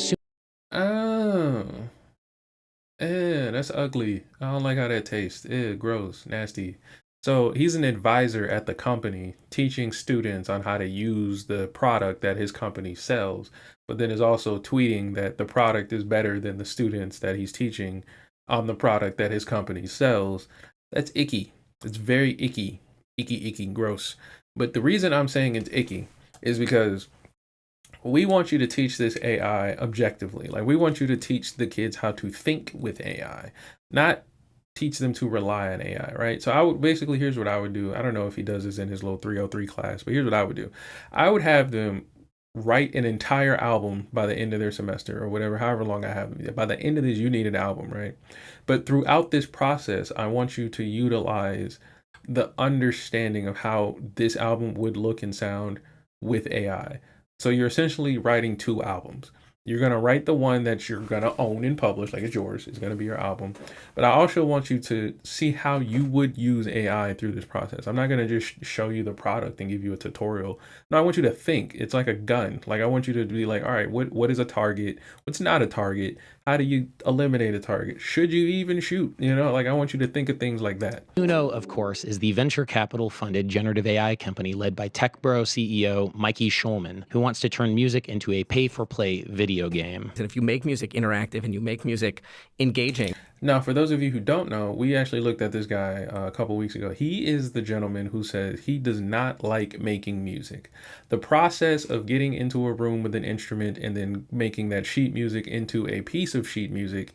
B: that's ugly. I don't like how that tastes. Gross, nasty. So he's an advisor at the company, teaching students on how to use the product that his company sells, but then is also tweeting that the product is better than the students that he's teaching on the product that his company sells. That's icky. It's very icky. Icky, gross. But the reason I'm saying it's icky is because we want you to teach this AI objectively. Like, we want you to teach the kids how to think with AI, not teach them to rely on AI, right? So I would basically, here's what I would do. I don't know if he does this in his little 303 class, but here's what I would do. I would have them write an entire album by the end of their semester or whatever, however long I have them. By the end of this, you need an album, right? But throughout this process, I want you to utilize the understanding of how this album would look and sound with AI. So you're essentially writing two albums. You're going to write the one that you're going to own and publish, like it's yours. It's going to be your album. But I also want you to see how you would use AI through this process. I'm not going to just show you the product and give you a tutorial. No, I want you to think. It's like a gun. Like, I want you to be like, all right, what is a target? What's not a target? How do you eliminate a target? Should you even shoot? You know, like, I want you to think of things like that.
I: Suno, of course, is the venture capital funded generative AI company led by TechBro CEO Mikey Schulman, who wants to turn music into a pay-for-play video game.
N: And if you make music interactive and you make music engaging.
B: Now, for those of you who don't know, we actually looked at this guy a couple weeks ago. He is the gentleman who says he does not like making music. The process of getting into a room with an instrument and then making that sheet music into a piece of sheet music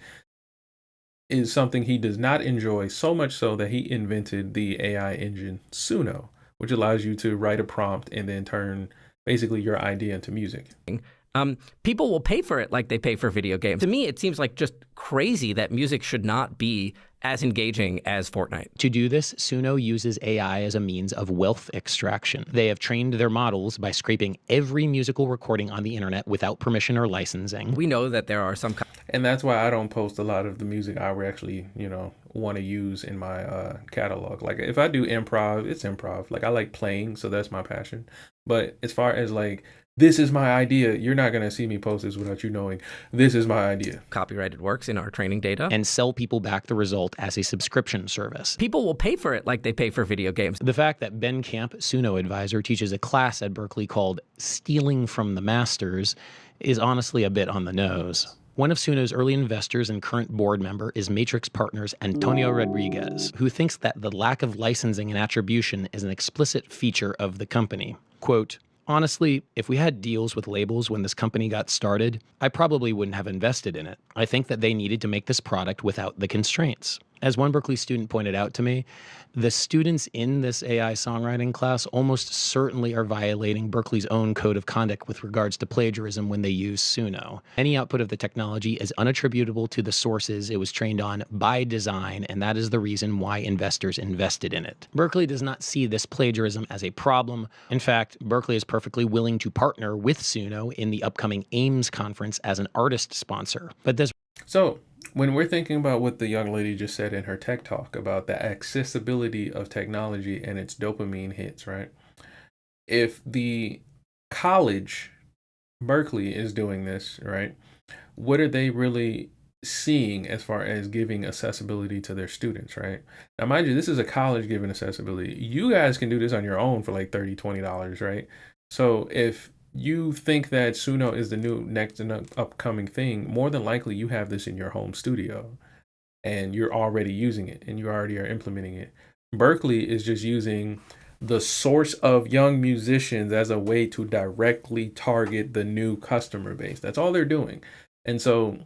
B: is something he does not enjoy, so much so that he invented the AI engine Suno, which allows you to write a prompt and then turn basically your idea into music.
N: People will pay for it like they pay for video games. To me, it seems like just crazy that music should not be as engaging as Fortnite.
I: To do this, Suno uses AI as a means of wealth extraction. They have trained their models by scraping every musical recording on the internet without permission or licensing.
N: We know that there are some...
B: And that's why I don't post a lot of the music I would actually, want to use in my catalog. Like, if I do improv, it's improv. Like, I like playing, so that's my passion. But as far as like, this is my idea, you're not going to see me post this without you knowing this is my idea.
N: Copyrighted works in our training data.
I: And sell people back the result as a subscription service.
N: People will pay for it like they pay for video games.
I: The fact that Ben Camp, Suno advisor, teaches a class at Berklee called Stealing from the Masters is honestly a bit on the nose. One of Suno's early investors and current board member is Matrix Partners Antonio Rodriguez, who thinks that the lack of licensing and attribution is an explicit feature of the company. Quote, honestly, if we had deals with labels when this company got started, I probably wouldn't have invested in it. I think that they needed to make this product without the constraints. As one Berklee student pointed out to me, the students in this AI songwriting class almost certainly are violating Berklee's own code of conduct with regards to plagiarism when they use Suno. Any output of the technology is unattributable to the sources it was trained on by design, and that is the reason why investors invested in it. Berklee does not see this plagiarism as a problem. In fact, Berklee is perfectly willing to partner with Suno in the upcoming AIMS conference as an artist sponsor. But this
B: So when we're thinking about what the young lady just said in her tech talk about the accessibility of technology and its dopamine hits, right? If the college, Berklee, is doing this, right, what are they really seeing as far as giving accessibility to their students, right? Now, mind you, this is a college giving accessibility. You guys can do this on your own for like $30, $20, right? So if you think that Suno is the new next and upcoming thing, more than likely you have this in your home studio and you're already using it and you already are implementing it. Berklee is just using the source of young musicians as a way to directly target the new customer base. That's all they're doing. And so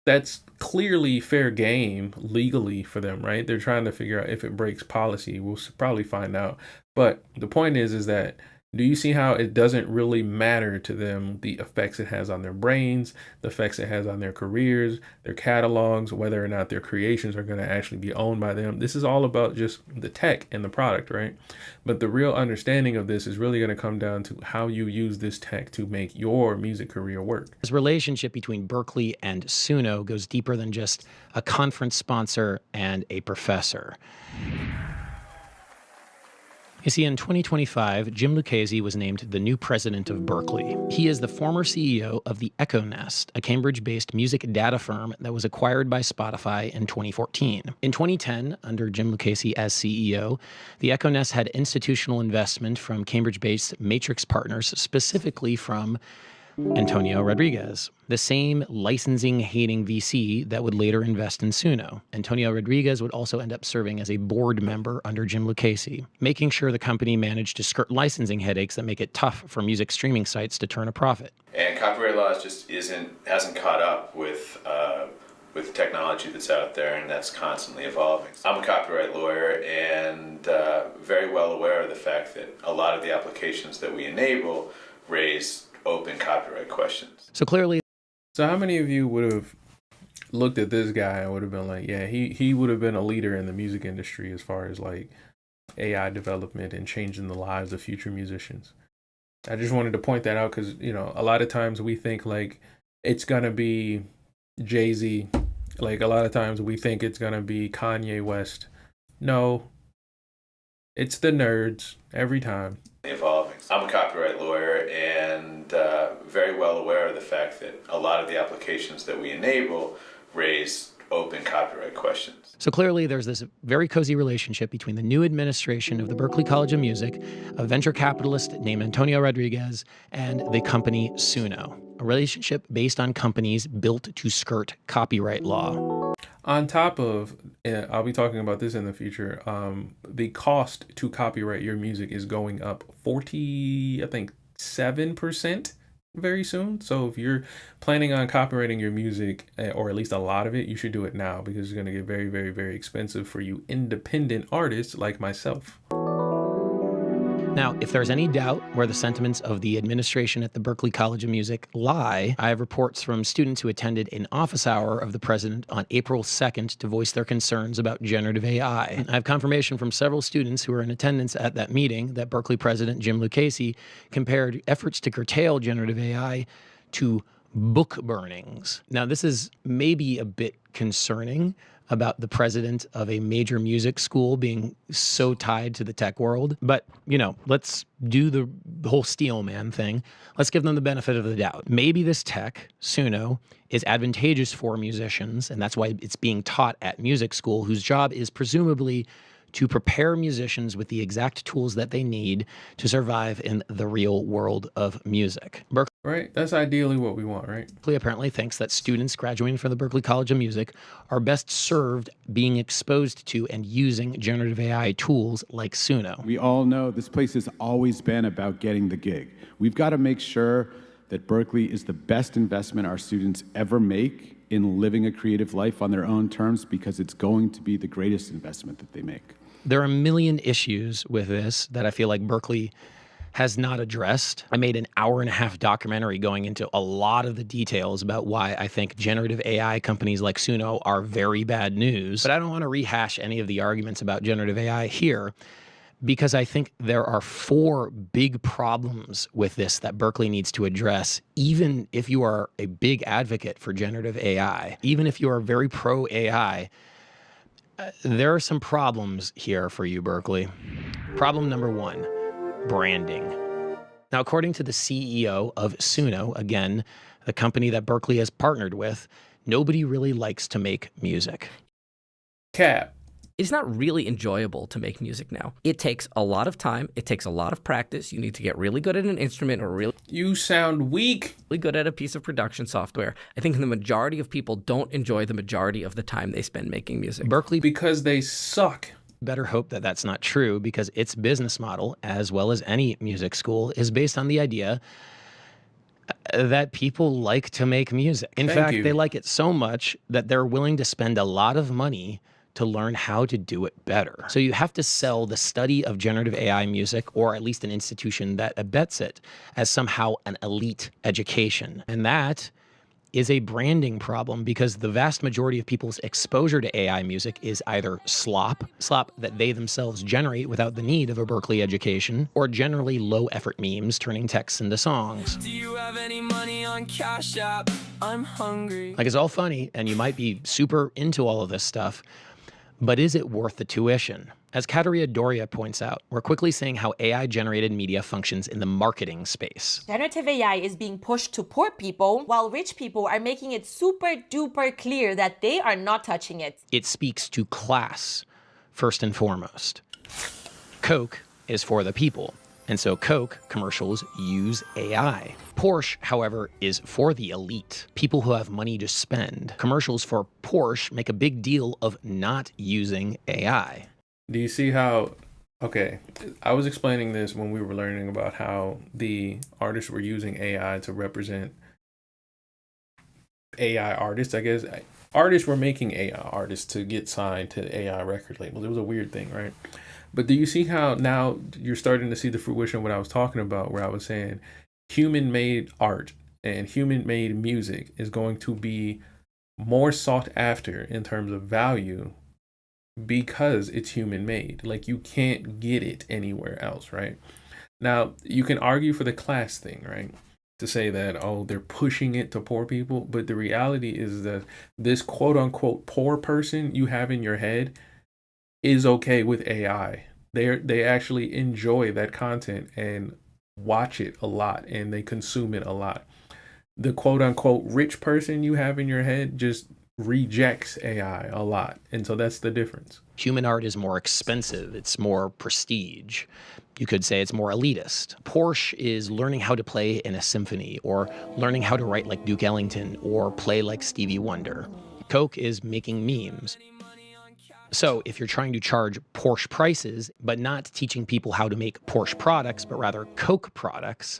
B: that's clearly fair game legally for them, right? They're trying to figure out if it breaks policy. We'll probably find out. But the point is that do you see how it doesn't really matter to them the effects it has on their brains, the effects it has on their careers, their catalogs, whether or not their creations are going to actually be owned by them? This is all about just the tech and the product, right? But the real understanding of this is really going to come down to how you use this tech to make your music career work.
I: This relationship between Berklee and Suno goes deeper than just a conference sponsor and a professor. You see, in 2025, Jim Lucchese was named the new president of Berklee. He is the former CEO of the Echo Nest, a Cambridge-based music data firm that was acquired by Spotify in 2014. In 2010, under Jim Lucchese as CEO, the Echo Nest had institutional investment from Cambridge-based Matrix partners, specifically from Antonio Rodriguez, the same licensing-hating VC that would later invest in Suno. Antonio Rodriguez would also end up serving as a board member under Jim Lucchese, making sure the company managed to skirt licensing headaches that make it tough for music streaming sites to turn a profit.
O: And copyright law just hasn't caught up with technology that's out there, and that's constantly evolving. I'm a copyright lawyer and very well aware of the fact that a lot of the applications that we enable raise open copyright questions.
I: So clearly,
B: so how many of you would have looked at this guy and would have been like, yeah, he would have been a leader in the music industry as far as like AI development and changing the lives of future musicians? I just wanted to point that out because, you know, a lot of times we think like it's gonna be Jay-Z. Like a lot of times we think it's gonna be Kanye West. No, it's the nerds every time.
O: Evolving. I'm a copyright lawyer and very well aware of the fact that a lot of the applications that we enable raise open copyright questions.
I: So clearly there's this very cozy relationship between the new administration of the Berklee College of Music, a venture capitalist named Antonio Rodriguez, and the company Suno, a relationship based on companies built to skirt copyright law.
B: On top of, I'll be talking about this in the future, the cost to copyright your music is going up 7% very soon. So if you're planning on copywriting your music, or at least a lot of it, you should do it now because it's going to get very, very, very expensive for you independent artists like myself.
I: Now, if there's any doubt where the sentiments of the administration at the Berklee College of Music lie, I have reports from students who attended an office hour of the president on April 2nd to voice their concerns about generative AI. I have confirmation from several students who were in attendance at that meeting that Berklee President Jim Lucchese compared efforts to curtail generative AI to book burnings. Now, this is maybe a bit concerning about the president of a major music school being so tied to the tech world. But, you know, let's do the whole steel man thing. Let's give them the benefit of the doubt. Maybe this tech, Suno, is advantageous for musicians, and that's why it's being taught at music school, whose job is presumably to prepare musicians with the exact tools that they need to survive in the real world of music.
B: Right, that's ideally what we want, right?
I: Berklee apparently thinks that students graduating from the Berklee College of Music are best served being exposed to and using generative AI tools like Suno.
P: We all know this place has always been about getting the gig. We've got to make sure that Berklee is the best investment our students ever make in living a creative life on their own terms, because it's going to be the greatest investment that they make.
I: There are a million issues with this that I feel like Berklee has not addressed. I made an 1.5-hour documentary going into a lot of the details about why I think generative AI companies like Suno are very bad news. But I don't want to rehash any of the arguments about generative AI here, because I think there are 4 big problems with this that Berklee needs to address, even if you are a big advocate for generative AI, even if you are very pro AI. There are some problems here for you, Berklee. Problem number 1, branding. Now, according to the CEO of Suno, again, the company that Berklee has partnered with, nobody really likes to make music.
B: Cap.
N: It's not really enjoyable to make music now. It takes a lot of time. It takes a lot of practice. You need to get really good at an instrument or really
B: sound weak.
N: Really good at a piece of production software. I think the majority of people don't enjoy the majority of the time they spend making music.
I: Berklee,
B: because they suck.
I: Better hope that that's not true, because its business model, as well as any music school, is based on the idea that people like to make music. In fact, they like it so much that they're willing to spend a lot of money to learn how to do it better. So you have to sell the study of generative AI music, or at least an institution that abets it, as somehow an elite education. And that is a branding problem, because the vast majority of people's exposure to AI music is either slop that they themselves generate without the need of a Berklee education, or generally low-effort memes turning texts into songs.
Q: Do you have any money on Cash App? I'm hungry.
I: Like, it's all funny, and you might be super into all of this stuff, but is it worth the tuition? As Kateria Doria points out, we're quickly seeing how AI-generated media functions in the marketing space.
R: Generative AI is being pushed to poor people, while rich people are making it super duper clear that they are not touching it.
I: It speaks to class, first and foremost. Coke is for the people, and so Coke commercials use AI. Porsche, however, is for the elite, people who have money to spend. Commercials for Porsche make a big deal of not using AI.
B: Do you see how, okay, I was explaining this when we were learning about how the artists were using AI to represent AI artists, I guess. Artists were making AI artists to get signed to AI record labels. It was a weird thing, right? But do you see how now you're starting to see the fruition of what I was talking about, where I was saying human-made art and human-made music is going to be more sought after in terms of value because it's human-made. Like, you can't get it anywhere else, right? Now, you can argue for the class thing, right? To say that, oh, they're pushing it to poor people. But the reality is that this quote-unquote poor person you have in your head is okay with AI. They actually enjoy that content and watch it a lot, and they consume it a lot. The quote-unquote rich person you have in your head just rejects AI a lot. And so that's the difference.
I: Human art is more expensive. It's more prestige. You could say it's more elitist. Porsche is learning how to play in a symphony, or learning how to write like Duke Ellington, or play like Stevie Wonder. Coke is making memes. So if you're trying to charge Porsche prices, but not teaching people how to make Porsche products, but rather Coke products,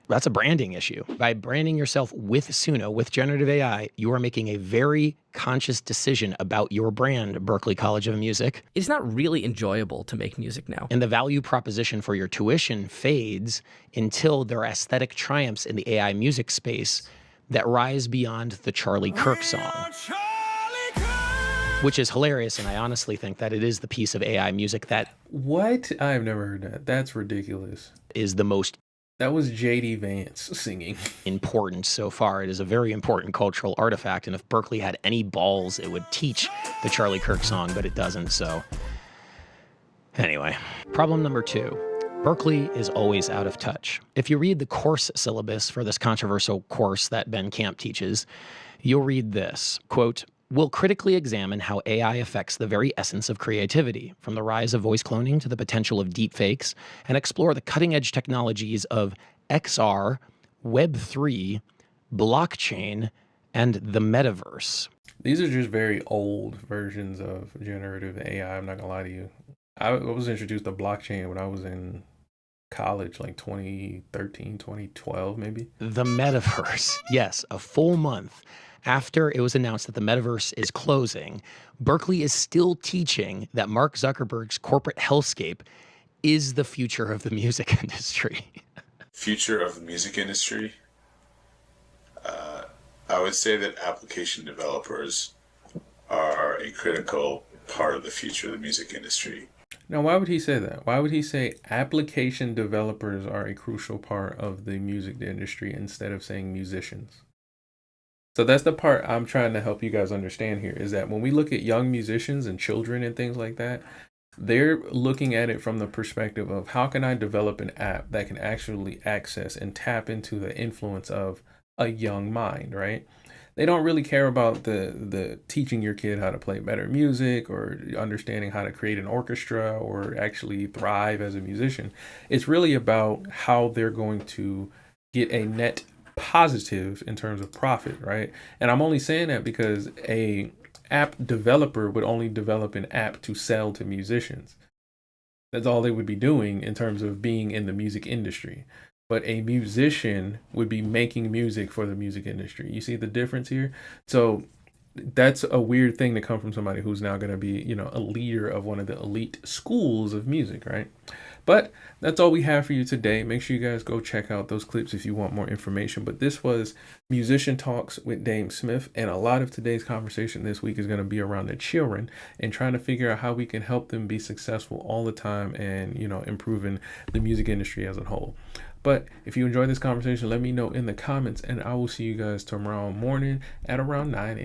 I: that's a branding issue. By branding yourself with Suno, with generative AI, you are making a very conscious decision about your brand, Berklee College of Music.
N: It's not really enjoyable to make music now.
I: And the value proposition for your tuition fades until there are aesthetic triumphs in the AI music space that rise beyond the Charlie Kirk song. Which is hilarious, and I honestly think that it is the piece of AI music that...
B: What? I've never heard that. That's ridiculous.
I: ...is the most...
B: That was J.D. Vance singing.
I: ...important so far. It is a very important cultural artifact, and if Berklee had any balls, it would teach the Charlie Kirk song, but it doesn't, so... Anyway, problem number 2. Berklee is always out of touch. If you read the course syllabus for this controversial course that Ben Camp teaches, you'll read this, quote, "We'll critically examine how AI affects the very essence of creativity, from the rise of voice cloning to the potential of deepfakes, and explore the cutting-edge technologies of XR, Web3, blockchain, and the metaverse."
B: These are just very old versions of generative AI, I'm not gonna lie to you. I was introduced to blockchain when I was in college, like 2013, 2012, maybe.
I: The metaverse. Yes, a full month after it was announced that the metaverse is closing, Berklee is still teaching that Mark Zuckerberg's corporate hellscape is the future of the music industry.
S: Future of the music industry? I would say that application developers are a critical part of the future of the music industry.
B: Now, why would he say that? Why would he say application developers are a crucial part of the music industry instead of saying musicians? So that's the part I'm trying to help you guys understand here, is that when we look at young musicians and children and things like that, they're looking at it from the perspective of how can I develop an app that can actually access and tap into the influence of a young mind, right? They don't really care about the teaching your kid how to play better music or understanding how to create an orchestra or actually thrive as a musician. It's really about how they're going to get a net positive in terms of profit, right? And I'm only saying that because a app developer would only develop an app to sell to musicians. That's all they would be doing in terms of being in the music industry. But a musician would be making music for the music industry. You see the difference here? So that's a weird thing to come from somebody who's now going to be, you know, a leader of one of the elite schools of music, right? But that's all we have for you today. Make sure you guys go check out those clips if you want more information. But this was Musician Talks with DameSmiff. And a lot of today's conversation this week is going to be around the children and trying to figure out how we can help them be successful all the time and, you know, improving the music industry as a whole. But if you enjoyed this conversation, let me know in the comments, and I will see you guys tomorrow morning at around 9 a.m.